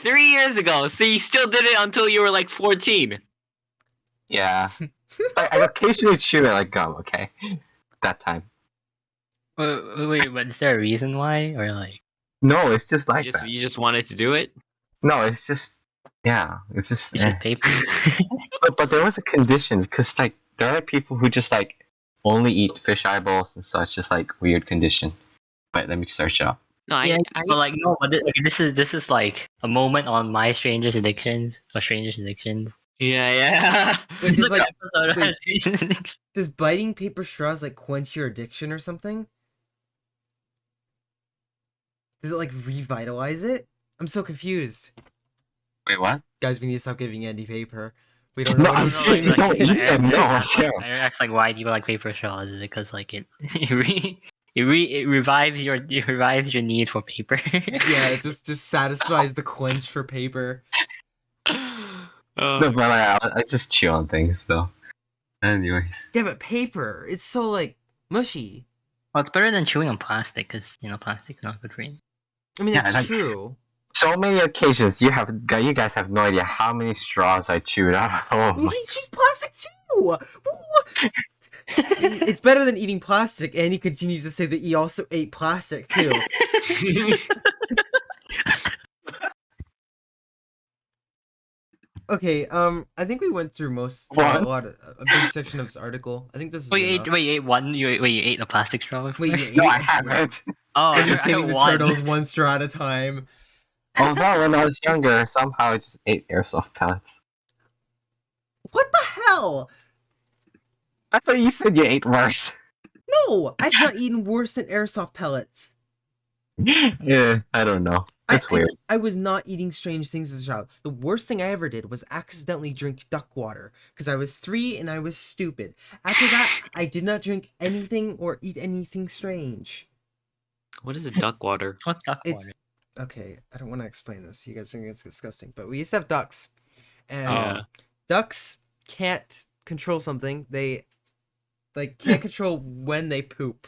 3 years ago. So you still did it until you were like 14. Yeah. I occasionally chew it like gum, okay? That time. Wait, but is there a reason why, or like? No, it's just like that. You just wanted to do it? No, it's just. Yeah, it's just. It's just paper. But there was a condition because like there are people who just like only eat fish eyeballs and such, just like weird condition. But let me search it up. No, Yeah, but like no, but this is like a moment on my strangest addictions. yeah. Wait, does like Episode of wait. Strangest Addictions. does biting paper straws like quench your addiction or something? Does it like revitalize it? I'm so confused. Wait, what? Guys, we need to stop giving Andy paper. We don't know No, what I'm he's seriously doing. don't eat them. No, I Sarah. asked like, why do you like paper straws? Is it because like it it revives your need for paper? Yeah, it just satisfies the quench for paper. No, but like, I just chew on things though. Anyways. Yeah, but paper, it's so like mushy. Well, it's better than chewing on plastic because plastic's not good for you. I mean, Yeah, it's like- true. So many occasions you guys have no idea how many straws I chewed out. Oh You my. can choose plastic too. It's better than eating plastic, and he continues to say that he also ate plastic too. Okay, I think we went through a big section of this article. I think this is enough. You ate one. You ate a plastic straw before? Wait, you No, I ate- haven't. Oh, And I he's saving the one. turtles one straw at a time. Although when I was younger, somehow I just ate airsoft pellets. What the hell? I thought you said you ate worse. No, I've not eaten worse than airsoft pellets. Yeah, I don't know. That's weird. I was not eating strange things as a child. The worst thing I ever did was accidentally drink duck water because I was 3 and I was stupid. After that, I did not drink anything or eat anything strange. What is duck water? What's duck It's water? okay. I don't want to explain this. You guys think it's disgusting, but we used to have ducks, and Yeah. ducks can't control something. They can't control when they poop.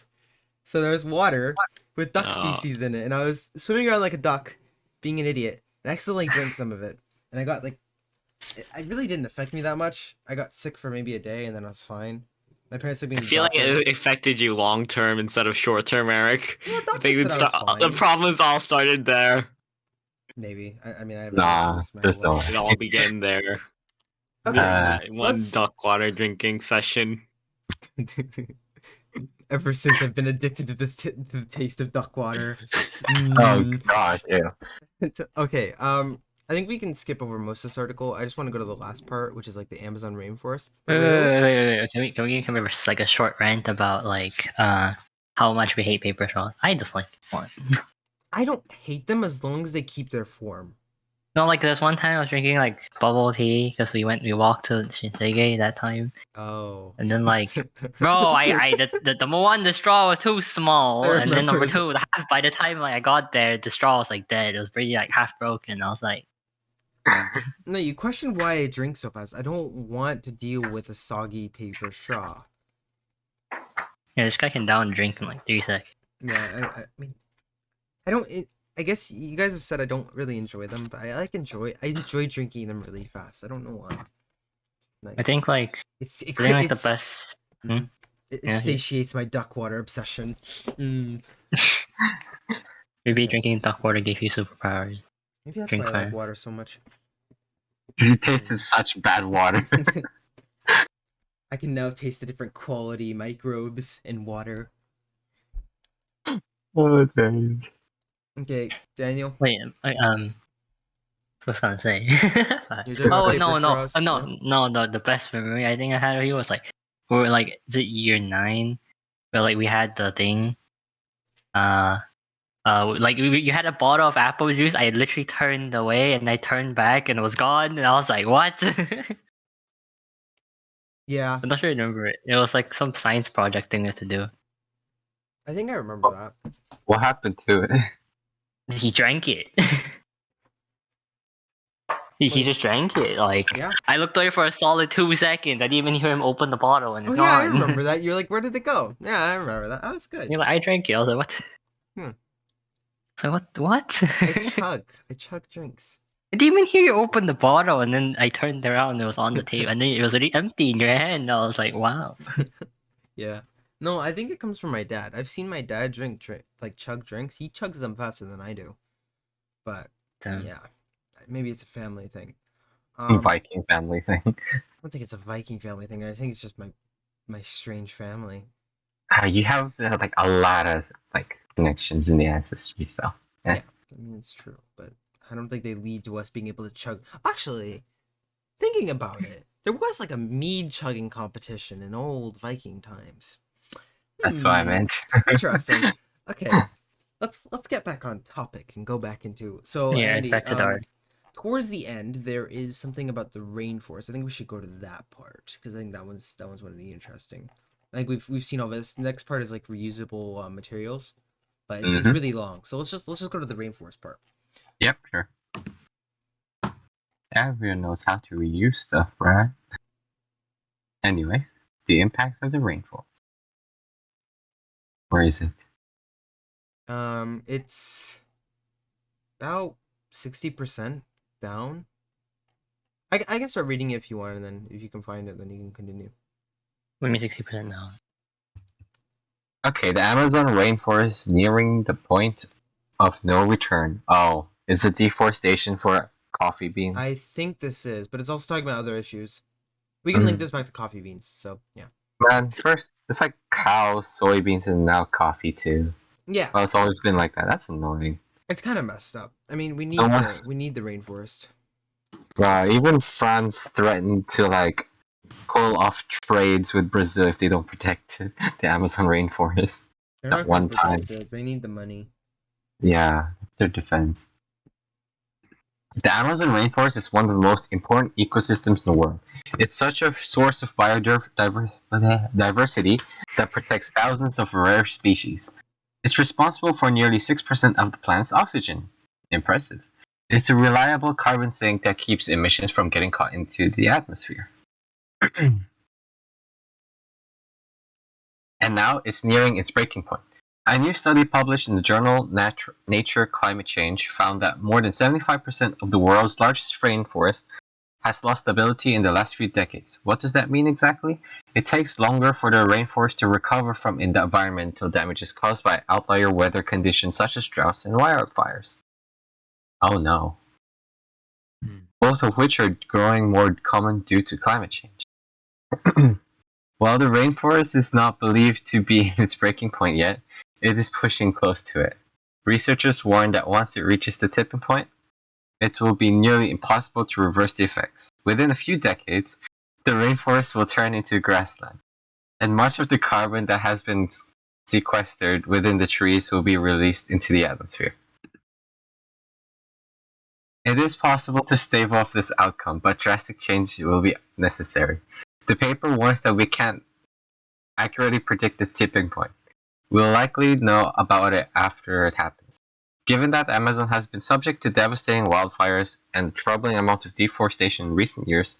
So there's water with duck Oh. feces in it, and I was swimming around like a duck, being an idiot, and I accidentally drank some of it, and I got like, it really didn't affect me that much. I got sick for maybe a day, and then I was fine. My parents took me. I to the feel like doctor. it affected you long term instead of short term, Eric. Yeah, I doctor think said I was the fine. problems all started there. Maybe. I mean, I have Nah, issues, no there's matter no what. It all began there. Okay. One let's- duck water drinking session. Ever since I've been addicted to to the taste of duck water. Oh Mm. gosh, yeah. Okay, I think we can skip over most of this article. I just want to go to the last part, which is like the Amazon rainforest. Wait. Can we have like a short rant about like how much we hate paper straws? I dislike one. I don't hate them as long as they keep their form. No, like there's one time I was drinking like bubble tea because we walked to Shinsegae that time, Oh. and then like, bro, the number one, the straw was too small, I and then number remember two, by the time like I got there, the straw was like dead. It was pretty like half broken. I was like, No, you question why I drink so fast. I don't want to deal with a soggy paper straw. yeah, this guy can down drink in like 3 seconds. Yeah, I mean, I don't. I guess you guys have said I don't really enjoy them, but I enjoy drinking them really fast. I don't know why. It's nice. I think like it's I think like the best. It Yeah. satiates my duck water obsession. Mm. Maybe drinking duck water gave you superpowers. Maybe that's Drink why I like fast. water so much. You tasted such bad water. I can now taste the different quality microbes in water. Oh, days. Okay, Daniel. Wait, what was I gonna say? You're talking about Oh paper no, straws? no! The best memory I think I had of you was like we were like, is it year 9? Where like we had the thing. Like you had a bottle of apple juice. I literally turned away and I turned back and it was gone. And I was like, what? Yeah, I'm not sure I remember it. It was like some science project thing we had to do. I think I remember that. What happened to it? He drank it. He just drank it. Like Yeah. I looked away for a solid 2 seconds. I didn't even hear him open the bottle and Oh it's yeah, I gone. remember that. You're like, where did it go? Yeah, I remember that. That was good. You're like, I drank it. I was like, what? Hmm. So what? I chug drinks. I didn't even hear you open the bottle, and then I turned around and it was on the table, and then it was already empty in your hand. I was like, wow. Yeah. No, I think it comes from my dad. I've seen my dad like chug drinks. He chugs them faster than I do. But Damn. yeah, maybe it's a family thing. Viking family thing. I don't think it's a Viking family thing. I think it's just my strange family. You have like a lot of like connections in the ancestry, so Yeah, I mean it's true, but I don't think they lead to us being able to chug. Actually, thinking about it, there was like a mead chugging competition in old Viking times. that's what I meant. Interesting. Okay, let's get back on topic and go back into Yeah, Andy. back to the art. Towards the end, there is something about the rainforest. I think we should go to that part because I think that one's one of the interesting. I think we've seen all this. The next part is like reusable materials, but it's really long. So let's just go to the rainforest part. Yep, sure. Everyone knows how to reuse stuff, right? Anyway, the impacts of the rainfall. Where is it? It's about 60% down. I can start reading it if you want, and then if you can find it, then you can continue. What do you mean 60% now? Okay, the Amazon rainforest nearing the point of no return. Oh, is it deforestation for coffee beans? I think this is, but it's also talking about other issues. We can link this back to coffee beans. So yeah. Man, first it's like cows, soybeans, and now coffee too. Yeah. Well, it's always been like that. That's annoying. It's kind of messed up. I mean, we need the rainforest. Even France threatened to like pull off trades with Brazil if they don't protect the Amazon rainforest. They're At not one gonna protect time. it. They need the money. Yeah, their defense. The Amazon rainforest is one of the most important ecosystems in the world. It's such a source of biodiversity that protects thousands of rare species. It's responsible for nearly 6% of the planet's oxygen. Impressive. It's a reliable carbon sink that keeps emissions from getting caught into the atmosphere. And now it's nearing its breaking point. A new study published in the journal Nature Climate Change found that more than 75% of the world's largest rainforest has lost stability in the last few decades. What does that mean exactly? It takes longer for the rainforest to recover from environmental damages caused by outlier weather conditions such as droughts and wildfires. Oh no. Both of which are growing more common due to climate change. While the rainforest is not believed to be in its breaking point yet, it is pushing close to it. Researchers warn that once it reaches the tipping point, it will be nearly impossible to reverse the effects. Within a few decades, the rainforest will turn into grassland, and much of the carbon that has been sequestered within the trees will be released into the atmosphere. It is possible to stave off this outcome, but drastic change will be necessary. The paper warns that we can't accurately predict this tipping point. We'll likely know about it after it happens. Given that the Amazon has been subject to devastating wildfires and a troubling amount of deforestation in recent years,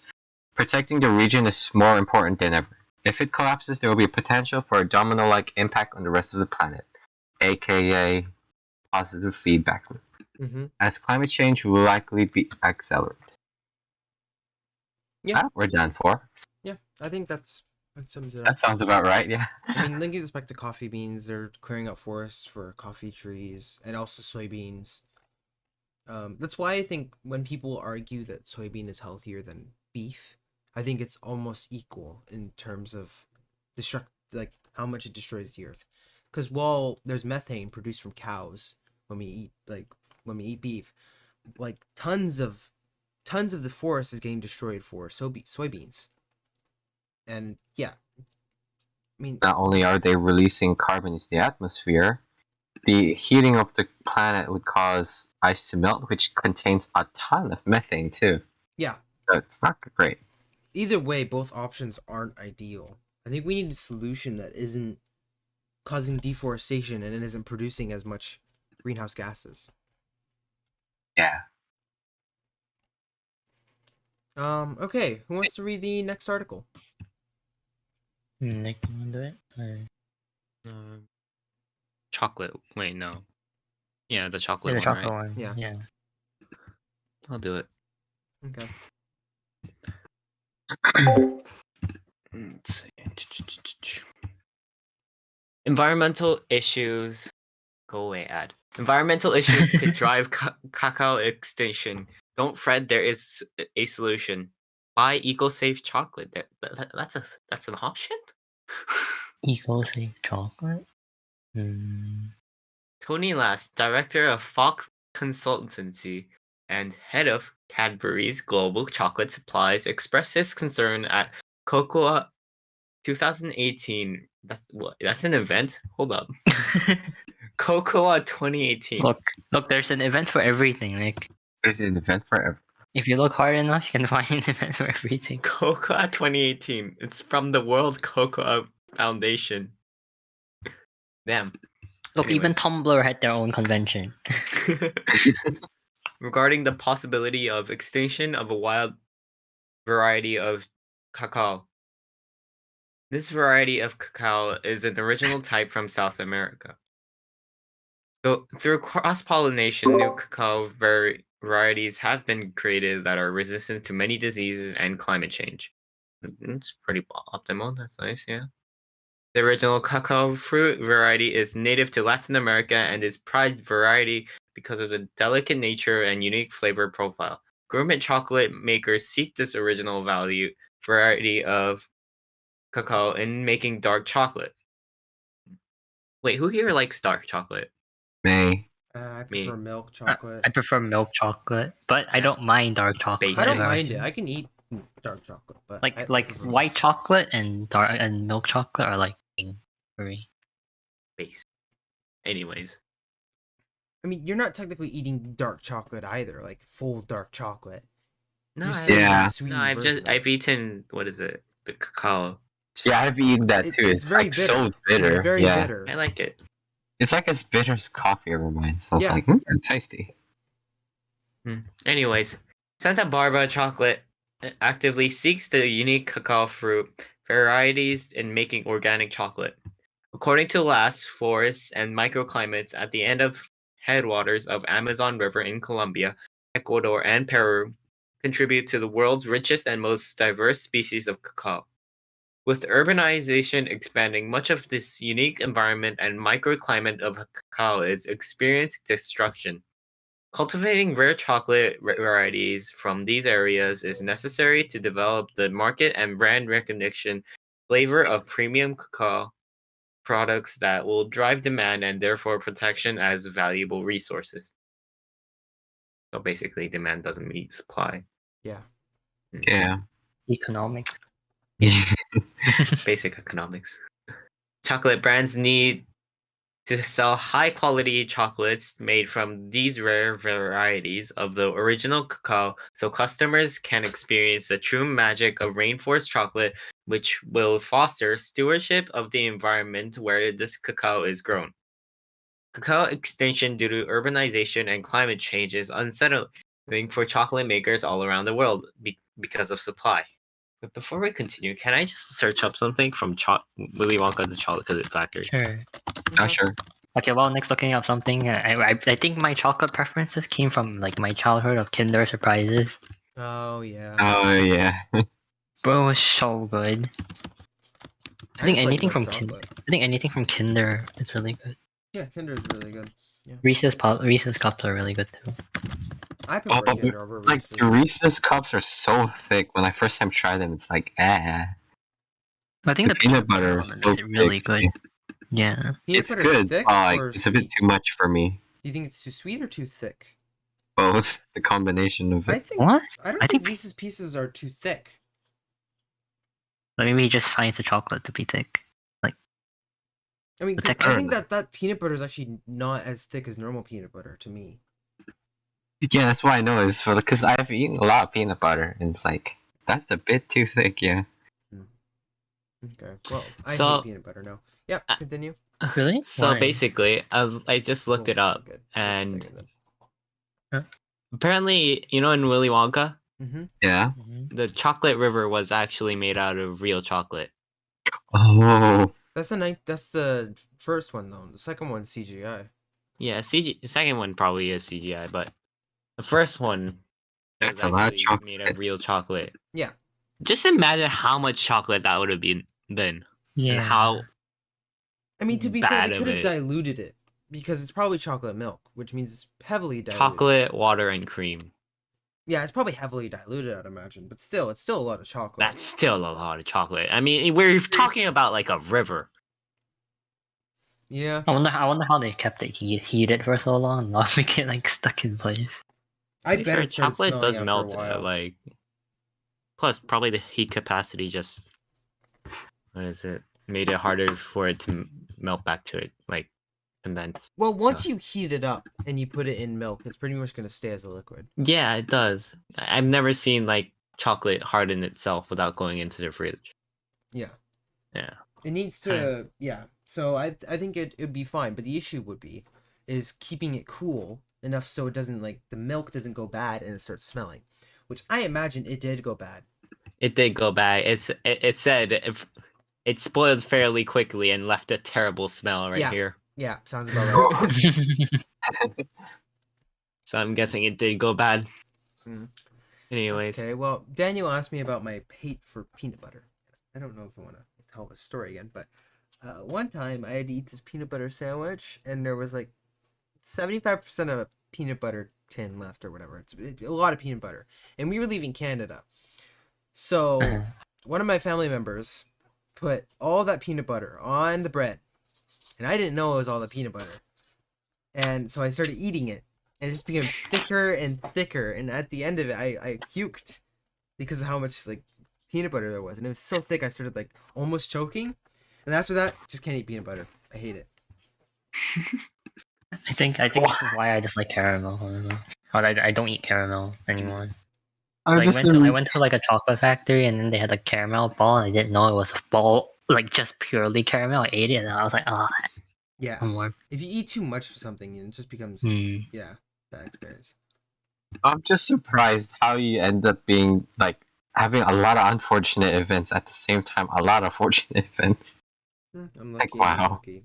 protecting the region is more important than ever. If it collapses, there will be a potential for a domino-like impact on the rest of the planet, aka positive feedback loop. Mm-hmm. As climate change will likely be accelerated. Yeah. We're done for. Yeah, I think that sums it up. That sounds about right, yeah. I mean, linking this back to coffee beans, they're clearing out forests for coffee trees and also soybeans. That's why I think when people argue that soybean is healthier than beef, I think it's almost equal in terms of like how much it destroys the earth. Because while there's methane produced from cows when we eat beef, like tons of the forest is getting destroyed for soybeans. And yeah, I mean, Not only are they releasing carbon into the atmosphere, the heating of the planet would cause ice to melt, which contains a ton of methane too. yeah. So it's not great. Either way, both options aren't ideal. I think we need a solution that isn't causing deforestation and it isn't producing as much greenhouse gases. Yeah. Okay, who wants to read the next article? Nick, you wanna do it? Or... Chocolate. Wait, no. Yeah, the chocolate Yeah, the one, chocolate right? one. Yeah. Yeah. I'll do it. Okay. Let's see. Environmental issues. Go away, ad. Environmental issues could drive cacao extinction. Don't fret, there is a solution. Buy eco-safe chocolate. That's an option. Eco-safe chocolate? Tony Last, director of Fox Consultancy and head of Cadbury's global chocolate supplies, expressed his concern at Cocoa 2018. That's an event? Hold up. Cocoa 2018. Look, there's an event for everything, Nick. There's an event for If you look hard enough, you can find an event for everything. Cocoa 2018. It's from the World Cocoa Foundation. Damn. Look, even Anyways. Tumblr had their own convention. Regarding the possibility of extinction of a wild variety of cacao. This variety of cacao is an original type from South America. So, through cross-pollination, new cacao varieties have been created that are resistant to many diseases and climate change. It's pretty optimal. That's nice, yeah. The original cacao fruit variety is native to Latin America and is prized variety because of the delicate nature and unique flavor profile. Gourmet chocolate makers seek this original variety of cacao in making dark chocolate. Wait, who here likes dark chocolate? May. I Me. prefer milk chocolate. I prefer milk chocolate, but I don't mind dark chocolate. I don't either. mind it. I can eat dark chocolate, but I Like prefer white milk. chocolate and milk chocolate are like for me. Base. Anyways. I mean, you're not technically eating dark chocolate either, like full dark chocolate. No, You're I- still eating Yeah. the sweetened No, version of it. I've eaten, what is it? The cacao. Yeah, I've eaten that It's- too. it's It's, very like bitter. so bitter. It's very yeah. bitter. I like it. It's like as bitter as coffee ever mine. So it's Yeah. like, tasty. Anyways, Santa Barbara Chocolate actively seeks the unique cacao fruit varieties in making organic chocolate. According to Last, forests and microclimates at the end of headwaters of Amazon River in Colombia, Ecuador, and Peru contribute to the world's richest and most diverse species of cacao. With urbanization expanding, much of this unique environment and microclimate of cacao is experiencing destruction. Cultivating rare chocolate varieties from these areas is necessary to develop the market and brand recognition flavor of premium cacao products that will drive demand and therefore protection as valuable resources. So basically, demand doesn't meet supply. Yeah. Yeah. Economics. Yeah. Basic economics. Chocolate brands need to sell high quality chocolates made from these rare varieties of the original cacao so customers can experience the true magic of rainforest chocolate, which will foster stewardship of the environment where this cacao is grown. Cacao extinction due to urbanization and climate change is unsettling for chocolate makers all around the world because of supply. But before we continue, can I just search up something from Willy Wonka the Chocolate Factory? Sure. Oh, sure. Okay, well, next looking up something. I think my chocolate preferences came from like my childhood of Kinder Surprises. Oh yeah. Oh yeah. Bro, it was so good. I think just like anything milk from chocolate. I think anything from Kinder is really good. Yeah, Kinder is really good. Yeah. Reese's cups are really good too. I prefer Oh, Kinder over like Reese's. the Reese's cups are so thick. When I first time tried them, it's like I think The the peanut butter is element so makes it really thick. good. Yeah. Peanut It's butter good. is thick Like or it's a bit sweet? too much for me. Do you think it's too sweet or too thick? Both the combination of I it. think What? I don't I think think- Reese's Pieces are too thick. But maybe he just finds the chocolate to be thick. I mean, The 'cause I texture. think that peanut butter is actually not as thick as normal peanut butter to me. Yeah, that's why I know is for because I've eaten a lot of peanut butter and it's like that's a bit too thick. Yeah. Okay. Well, I So- hate peanut butter now. Yeah, Uh, continue. Really? So Why? basically, I just looked it up, and apparently, in Willy Wonka, Mm-hmm. Yeah. Mhm. the chocolate river was actually made out of real chocolate. Oh. That's the first one though. The second one's CGI. Yeah, the second one probably is CGI, but the first one was That's a lot of actually made chocolate. of real chocolate. Yeah. Just imagine how much chocolate that would have been then, Yeah. and how I mean, to be fair, Bad they of could have it. diluted it because it's probably chocolate milk, which means it's heavily diluted. chocolate, water, and cream. Yeah, it's probably heavily diluted, I'd imagine, but still, it's still a lot of chocolate. That's still a lot of chocolate. I mean, we're talking about like a river. Yeah, I wonder how they kept it heated for so long, and not make it like stuck in place. I Pretty bet sure it started chocolate smelling does after melt. a while. Like, plus probably the heat capacity just what is it? Made it harder for it to melt back to it, like condense. Well, once you heat it up and you put it in milk, it's pretty much going to stay as a liquid. Yeah, it does. I've never seen like chocolate harden itself without going into the fridge. Yeah. Yeah. It needs to, yeah. So I think it'd be fine, but the issue would be is keeping it cool enough so it doesn't like the milk doesn't go bad and it starts smelling, which I imagine it did go bad. It did go bad. It said it spoiled fairly quickly and left a terrible smell right Yeah. here. Yeah, sounds about right. So I'm guessing it did go bad. Mm. Anyways, Okay, well, Daniel asked me about my hate for peanut butter. I don't know if I want to tell the story again, but one time I had to eat this peanut butter sandwich, and there was like 75% of a peanut butter tin left or whatever. It's a lot of peanut butter. And we were leaving Canada. So one of my family members put all that peanut butter on the bread. And I didn't know it was all the peanut butter. And so I started eating it. And it just became thicker and thicker. And at the end of it, I puked because of how much like peanut butter there was. And it was so thick I started like almost choking. And after that, just can't eat peanut butter. I hate it. I think this is why I just like caramel. I don't know. Or I don't eat caramel anymore. I Like, just I went to like a chocolate factory, and then they had a caramel ball, and I didn't know it was a ball, like just purely caramel. I ate it, and I was like, ah, Yeah. more. If you eat too much of something, it just becomes, yeah, bad experience. I'm just surprised how you end up being like having a lot of unfortunate events at the same time. A lot of fortunate events. I'm Like, lucky. I'm wow. lucky.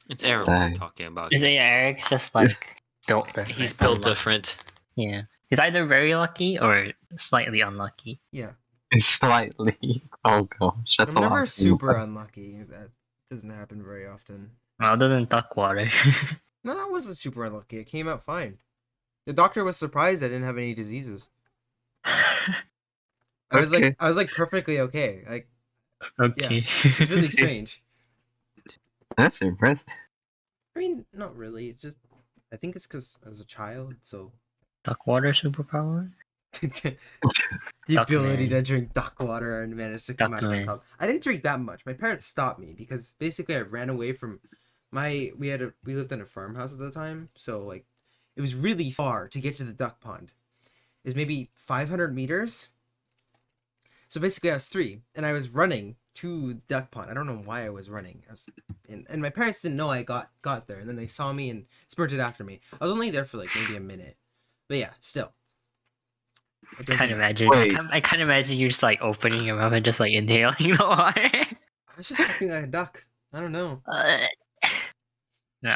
it's Eric Dang. we're talking about. Is it Eric's just like built different? He's built Unlucky. different. Yeah, he's either very lucky or slightly unlucky. Yeah. It's slightly. Oh gosh, that's I'm a lot. never of super peanut unlucky. That doesn't happen very often. Other than duck water. No, that wasn't super unlucky. It came out fine. The doctor was surprised I didn't have any diseases. I was Okay. like perfectly okay. Like, Okay. it's really strange. That's impressive. I mean, not really. It's just I think it's because I was a child, so Duck water superpower? The Duck ability man. to drink duck water and manage to come Duck out of my man. top. I didn't drink that much. My parents stopped me because basically I ran away from we lived in a farmhouse at the time, so like it was really far to get to the duck pond. It was maybe 500 meters. So basically I was 3 and I was running to the duck pond. I don't know why I was running. And my parents didn't know I got there, and then they saw me and sprinted after me. I was only there for like maybe a minute. But yeah, still. I don't Can't think- imagine. Wait. I can't imagine you just like opening your mouth and just like inhaling the water. I was just acting like a duck. I don't know.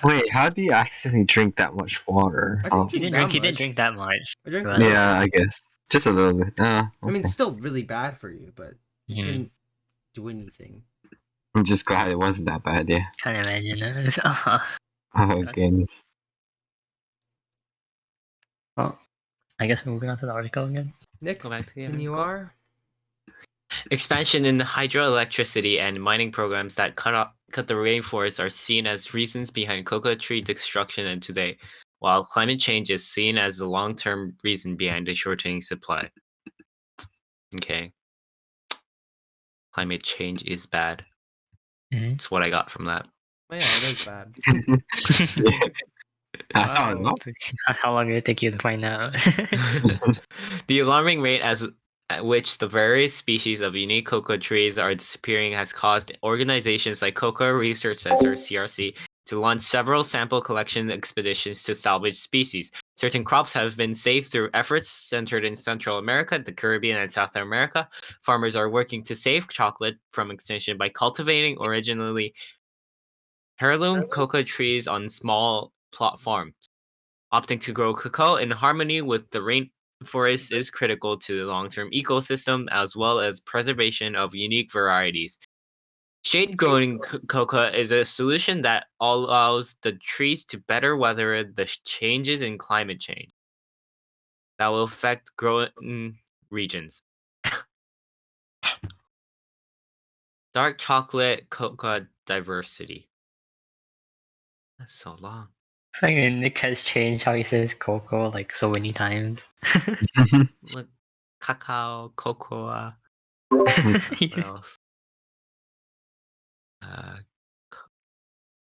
Wait, how do you accidentally drink that much water? I didn't He drink didn't that drink. He didn't much. drink that much. I drank Right. Yeah, I guess. Just a little bit. I mean, Okay. it's still really bad for you, but it Mhm. didn't do anything. I'm just glad it wasn't that bad, yeah. Can't imagine that. Oh, goodness. Well, I guess we're moving on to the article again. Nick, Go back to the can you article. are? Expansion in hydroelectricity and mining programs that cut the rainforest are seen as reasons behind cocoa tree destruction and today, while climate change is seen as the long-term reason behind the shortening supply. Okay. Climate change is bad. Mhm. That's what I got from that. Oh, yeah, it is bad. I don't know. How long did it take you to find out? The alarming rate at which the various species of unique cocoa trees are disappearing has caused organizations like Cocoa Research Center (CRC) to launch several sample collection expeditions to salvage species. Certain crops have been saved through efforts centered in Central America, the Caribbean, and South America. Farmers are working to save chocolate from extinction by cultivating originally heirloom cocoa trees on small plot farms. Opting to grow cacao in harmony with the rainforest is critical to the long-term ecosystem as well as preservation of unique varieties. Shade-growing cocoa is a solution that allows the trees to better weather the changes in climate change that will affect growing regions. Dark chocolate cocoa diversity. That's so long. Like Nick has changed how he says cocoa like so many times. Look, cacao, cocoa. What else? That's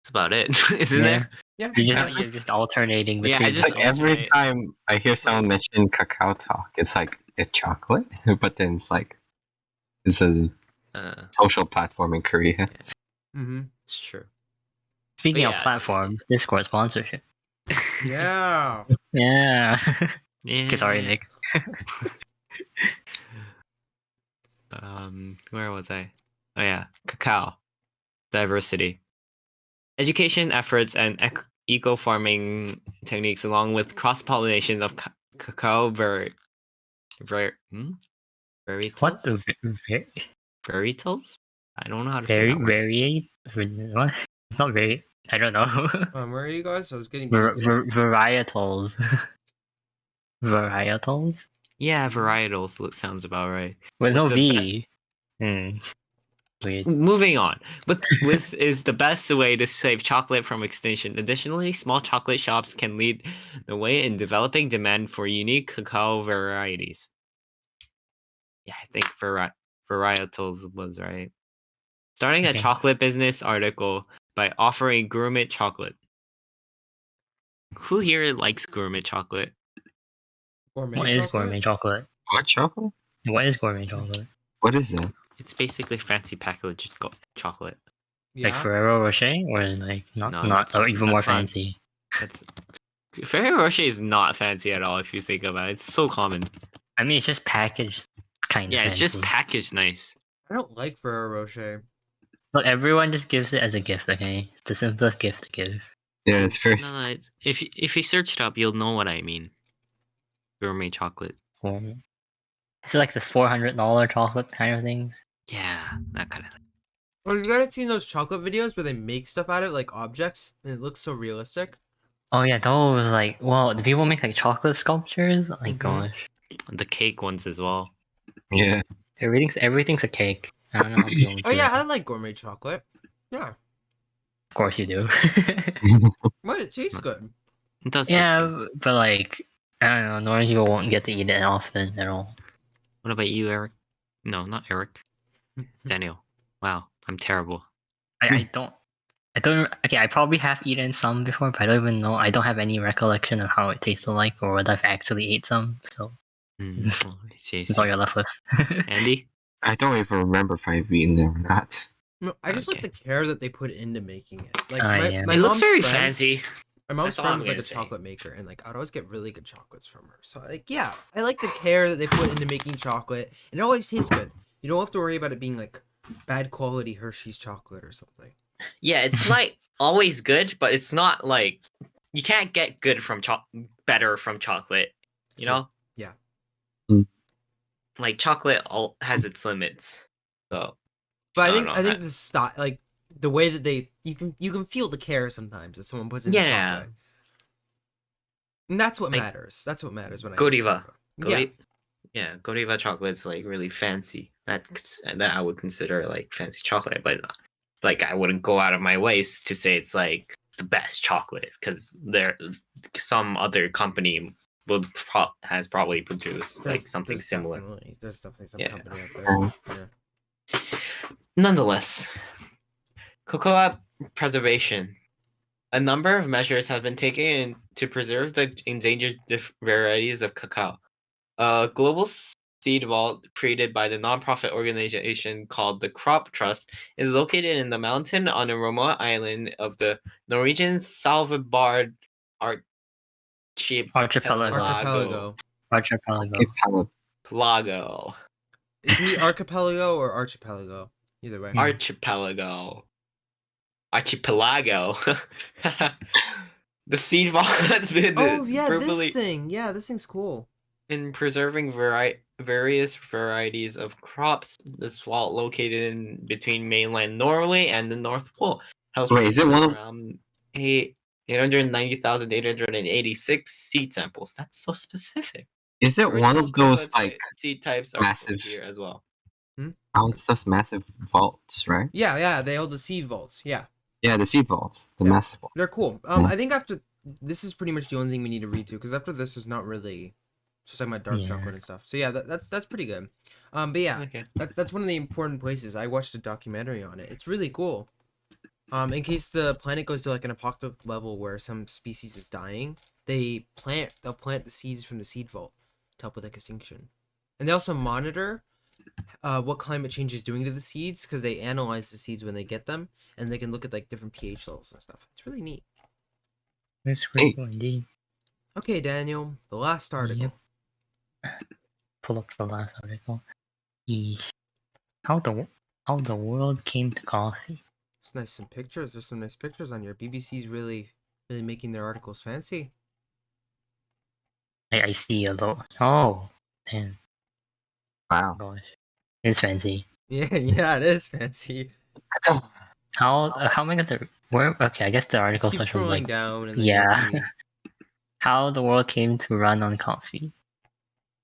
about it, isn't Yeah. it? Yeah. You're just alternating Yeah, between. I just Like every alternate. time I hear someone mention cacao talk, it's like it's chocolate, but then it's like it's a social platform in Korea. Mm-hmm. It's true. Speaking But of yeah. platforms, Discord sponsorship. Yeah. Yeah. Yeah. Okay, sorry, Nick. Where was I? Oh yeah, cacao diversity, education efforts, and eco farming techniques, along with cross pollination of cacao varietals. What the Varietals? I don't know how to say that word. variate? What? It's not very. I don't know. Where are you guys? I was getting pizza. Varietals. Varietals? Yeah, varietals sounds about right. With no the V. Weird. Moving on. With is the best way to save chocolate from extinction. Additionally, small chocolate shops can lead the way in developing demand for unique cacao varieties. Yeah, I think varietals was right. Starting a Okay. chocolate business article by offering gourmet chocolate. Who here likes gourmet chocolate? Gourmet What is chocolate? gourmet chocolate? What chocolate? What is gourmet chocolate? What is that? It's basically fancy packaged chocolate. Yeah. Like Ferrero Rocher, or like not No, not that's- even more that's not- fancy. That's Ferrero Rocher is not fancy at all if you think about it. It's so common. I mean, it's just packaged kind of. Yeah, it's just fancy. packaged nice. I don't like Ferrero Rocher. But everyone just gives it as a gift. Okay, it's the simplest gift to give. Yeah, it's very. No, if you search it up, you'll know what I mean. Gourmet chocolate. It's like the $400 chocolate kind of things. Yeah, that kind of thing. Well, you guys seen those chocolate videos where they make stuff out of it, like objects, and it looks so realistic? Oh yeah, those like the people make like chocolate sculptures. My Mhm. gosh, The cake ones as well. Yeah. everything's a cake. I don't know how people make Oh it. yeah, I like gourmet chocolate. Yeah. Of course you do. What? It tastes good. It does. taste Yeah, good. but like I don't know. Normal people won't get to eat it often at all. What about you, Eric? No, not Eric. Daniel. Wow, I'm terrible. I don't. Okay, I probably have eaten some before, but I don't even know. I don't have any recollection of how it tasted like or whether I've actually ate some. So Oh, I see, I that's all see. you're left with. Andy? I don't even remember if I've eaten it or not. No, I just like Okay. the care that they put into making it. Like Ah, my, yeah. my It looks mom's very friends- fancy. My mom's That's all friend I'm was like gonna a say. chocolate maker, and like I'd always get really good chocolates from her. So like, yeah, I like the care that they put into making chocolate, and it always tastes good. You don't have to worry about it being like bad quality Hershey's chocolate or something. Yeah, it's like always good, but it's not like you can't get good from better from chocolate. You True. know? Yeah. Like chocolate all has its limits. So But I I don't think know, I think the style, like the way that you can feel the care sometimes that someone puts into Yeah. chocolate, and that's what Like, matters. That's what matters when I Godiva. Yeah, Yeah, Godiva chocolate's like really fancy. That I would consider like fancy chocolate, but like I wouldn't go out of my way to say it's like the best chocolate because there some other company has probably produced like something similar. There's definitely some Yeah. company out there. Yeah. Nonetheless, cocoa preservation. A number of measures have been taken to preserve the endangered varieties of cacao. A global seed vault created by the nonprofit organization called the Crop Trust is located in the mountain on a remote island of the Norwegian Svalbard Archipelago. Archipelago. Archipelago. It can be archipelago or archipelago. Either way. Archipelago. Archipelago. The seed vault has been Oh yeah, verbally this thing. Yeah, this thing's cool. in preserving various varieties of crops. This vault located in between mainland Norway and the North Pole. Wait, is it one of- around 890,886 seed samples? That's so specific. Is it one Original of those cocoa like seed types are massive- stored here as well. it's those massive vaults, right? Yeah, they hold the seed vaults. Yeah, Yeah, the seed vaults, the Yeah. massive vaults. they're cool. Yeah. I think after this is pretty much the only thing we need to read to, because after this is not really just like my dark Yeah. chocolate and stuff. So yeah, that's pretty good. But yeah, Okay. that's one of the important places. I watched a documentary on it. It's really cool. In case the planet goes to like an apocalyptic level where some species is dying, they'll plant the seeds from the seed vault to help with extinction. And they also monitor what climate change is doing to the seeds because they analyze the seeds when they get them, and they can look at like different pH levels and stuff. It's really neat. That's pretty cool indeed. Okay, Daniel, the last article. Pull up the last article. How the world came to coffee. It's nice some pictures. There's some nice pictures on here. BBC's really making their articles fancy. I see a lot. Oh, damn, Wow. gosh, it's fancy. Yeah, it is fancy. How am I gonna where? Okay, I guess the article Keep session scrolling like down and then yeah. you'll see. How the world came to run on coffee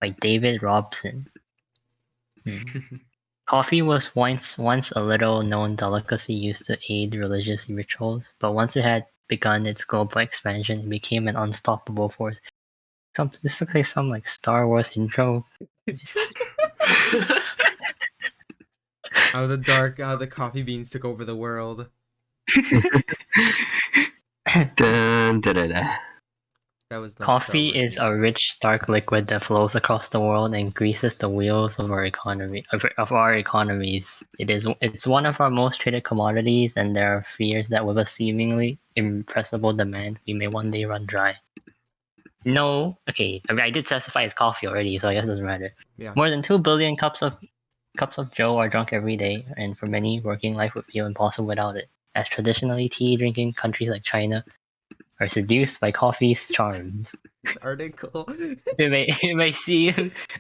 by David Robson. Coffee was once a little known delicacy used to aid religious rituals, but once it had begun its global expansion, it became an unstoppable force. This looks like some like Star Wars intro. How the coffee beans took over the world. Dun, da, da, da. That was not Coffee Star Wars is a rich, dark liquid that flows across the world and greases the wheels of our economies. It's one of our most traded commodities, and there are fears that with a seemingly impressible demand, we may one day run dry. No, okay. I did specify it's coffee already, so I guess it doesn't matter. Yeah. More than 2 billion cups of Joe are drunk every day, and for many, working life would feel impossible without it. As traditionally tea-drinking countries like China are seduced by coffee's charms, This article. it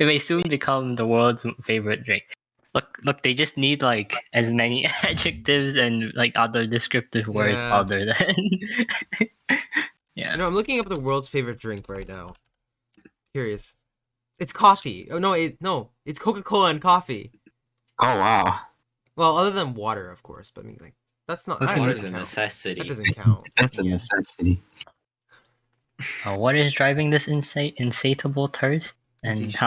may soon become the world's favorite drink. Look, they just need like as many adjectives and like other descriptive words Yeah. other than. Yeah. You know, I'm looking up the world's favorite drink right now. Curious. It's coffee. Oh no, it's Coca-Cola and coffee. Oh wow. Well, other than water, of course. But I mean, like, that's not. That's That Water doesn't is a count. necessity. That doesn't count. That's a Yeah. necessity. What is driving this insatiable thirst, and Insatiable.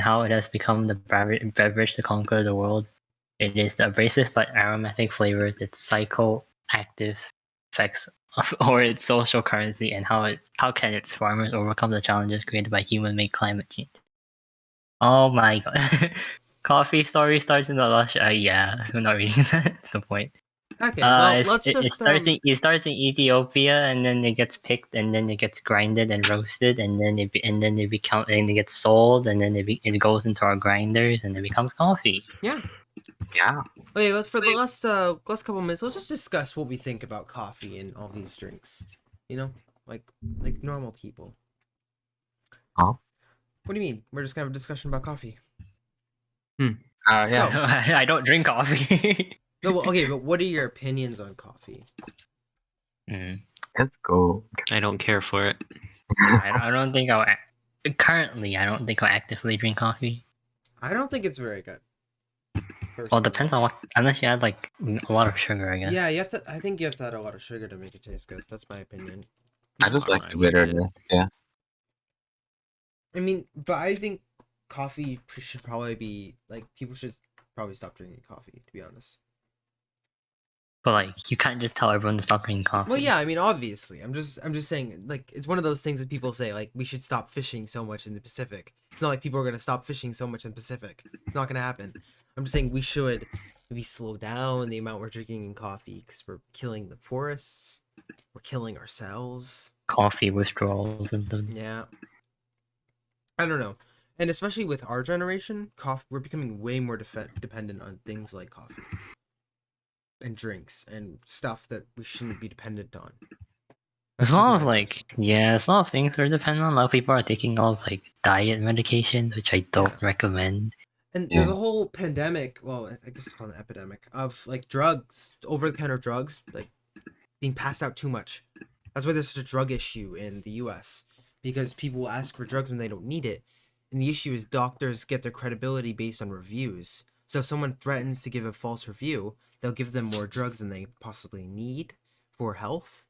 how it has become the beverage to conquer the world? It is the abrasive but aromatic flavors, its psychoactive effects, or its social currency, and how can its farmers overcome the challenges created by human-made climate change? Oh my god! Coffee story starts in the lush. Yeah, I'm not reading that. That's the point. Okay, well, let's It just starts in Ethiopia, and then it gets picked, and then it gets grinded and roasted, and then it gets sold, and then it goes into our grinders, and it becomes coffee. yeah. Yeah. Okay, for the last couple minutes, let's just discuss what we think about coffee and all these drinks. You know, like normal people. Huh? What do you mean? We're just gonna have a discussion about coffee. Yeah. So- I don't drink coffee. No, well, okay, but what are your opinions on coffee? Let's go. I don't care for it. I don't think currently I don't think I'll actively drink coffee. I don't think it's very good. Well, it personally. depends on what, unless you add like a lot of sugar, I guess. Yeah, you have to. I think you have to add a lot of sugar to make it taste good. That's my opinion. I just like the Alright. bitterness. Yeah. I mean, but I think coffee should probably be like people should probably stop drinking coffee. To be honest. But like, you can't just tell everyone to stop drinking coffee. Well, yeah, I mean, obviously, I'm just saying, like, it's one of those things that people say, like, we should stop fishing so much in the Pacific. It's not like people are gonna stop fishing so much in the Pacific. It's not gonna happen. I'm just saying we should maybe slow down the amount we're drinking in coffee because we're killing the forests, we're killing ourselves. Coffee withdrawals and the Yeah, I don't know, and especially with our generation, we're becoming way more dependent on things like coffee and drinks and stuff that we shouldn't be dependent on. There's That's a just lot of my like, yeah, there's a lot of things we're dependent on. A lot of people are taking a lot of like diet medications, which I don't recommend. And there's Yeah. a whole pandemic, well, I guess it's called an epidemic, of like drugs, over-the-counter drugs, like being passed out too much. That's why there's such a drug issue in the US, because people will ask for drugs when they don't need it. And the issue is doctors get their credibility based on reviews. So if someone threatens to give a false review, they'll give them more drugs than they possibly need for health.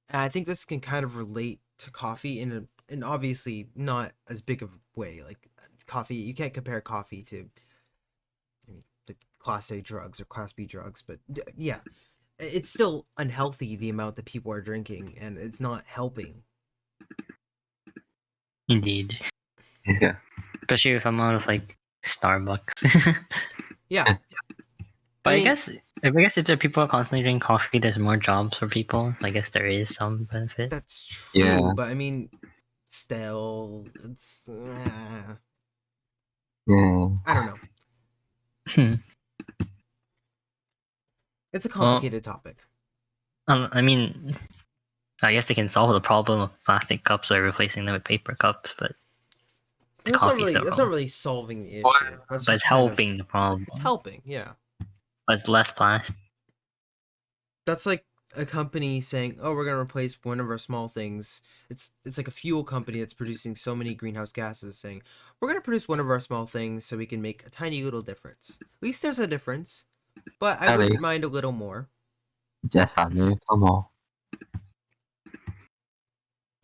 And I think this can kind of relate to coffee in obviously not as big of a way. Like coffee, you can't compare coffee to the class A drugs or class B drugs, but yeah, it's still unhealthy the amount that people are drinking, and it's not helping. Indeed, Yeah. especially if I'm out of like Starbucks. Yeah, But I I mean- guess if there are people constantly drinking coffee, there's more jobs for people. So I guess there is some benefit. that's true. Yeah. But I mean, still, it's Yeah. I don't know. Hmm. It's a complicated topic. I mean, I guess they can solve the problem of plastic cups by replacing them with paper cups, but That's coffee's the not problem. really solving the issue. Well, That's but it's just kind of- helping the problem. It's helping, yeah. But it's less plastic. That's like a company saying, "Oh, we're gonna replace one of our small things." It's like a fuel company that's producing so many greenhouse gases, saying, "We're gonna produce one of our small things so we can make a tiny little difference." At least there's a difference, but I At wouldn't least. mind a little more. Yes, I knew. Come on.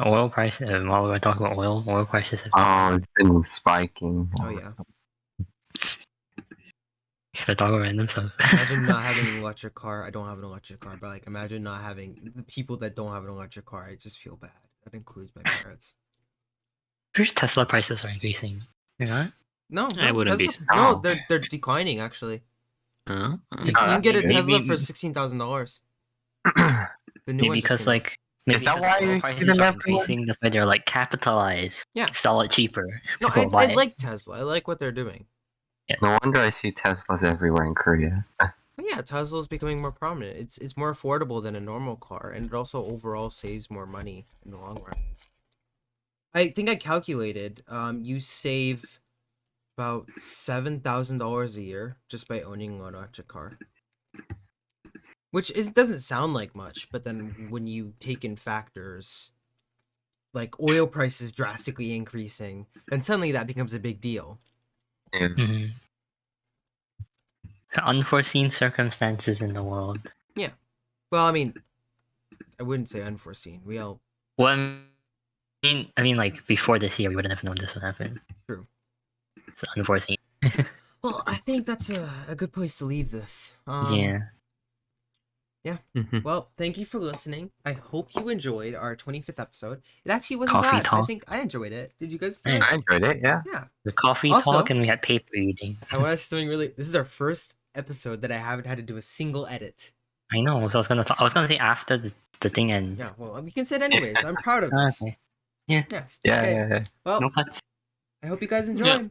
Oil prices. While we're talking about oil prices. Oh, it's been spiking. Oh yeah, Start talking random stuff. imagine not having an electric car. I don't have an electric car, but like imagine not having the people that don't have an electric car. I just feel bad. That includes my parents. Pretty sure Tesla prices are increasing. Yeah. No, I no, wouldn't be Tesla, no, surprised. they're declining actually. Huh? You can get a Maybe- Tesla for $16,000. The new Maybe one just because came out. like maybe that because why oil you're prices giving are everyone- increasing. That's why they're like capitalize. Yeah. Sell it cheaper. No, People buy I it. like Tesla. I like what they're doing. No wonder I see Teslas everywhere in Korea. But yeah, Tesla's becoming more prominent. It's more affordable than a normal car, and it also overall saves more money in the long run. I think I calculated. You save about $7,000 a year just by owning an electric car, which doesn't sound like much, but then when you take in factors like oil prices drastically increasing, then suddenly that becomes a big deal. Yeah. Mhm. Unforeseen circumstances in the world. Well, I mean, I wouldn't say unforeseen. We all Well, I mean, like before this year, we wouldn't have known this would happen. True. It's unforeseen. Well, I think that's a good place to leave this. Yeah. Mhm. Well, thank you for listening. I hope you enjoyed our 25th episode. It actually wasn't Coffee bad. I talk. think I enjoyed it. Did you guys? Yeah. Enjoy it? I enjoyed it. Yeah. Yeah. The coffee Also- talk, and we had paper reading. I want to say something really. This is our first episode that I haven't had to do a single edit. I know. So I was gonna say after the thing and. Yeah. Well, we can say it anyways. I'm proud of this. Okay. Yeah. Okay. Yeah. Well, No cuts. I hope you guys enjoy.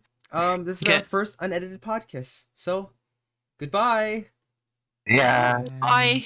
This is our Okay. first unedited podcast. So, goodbye. Yeah. Bye.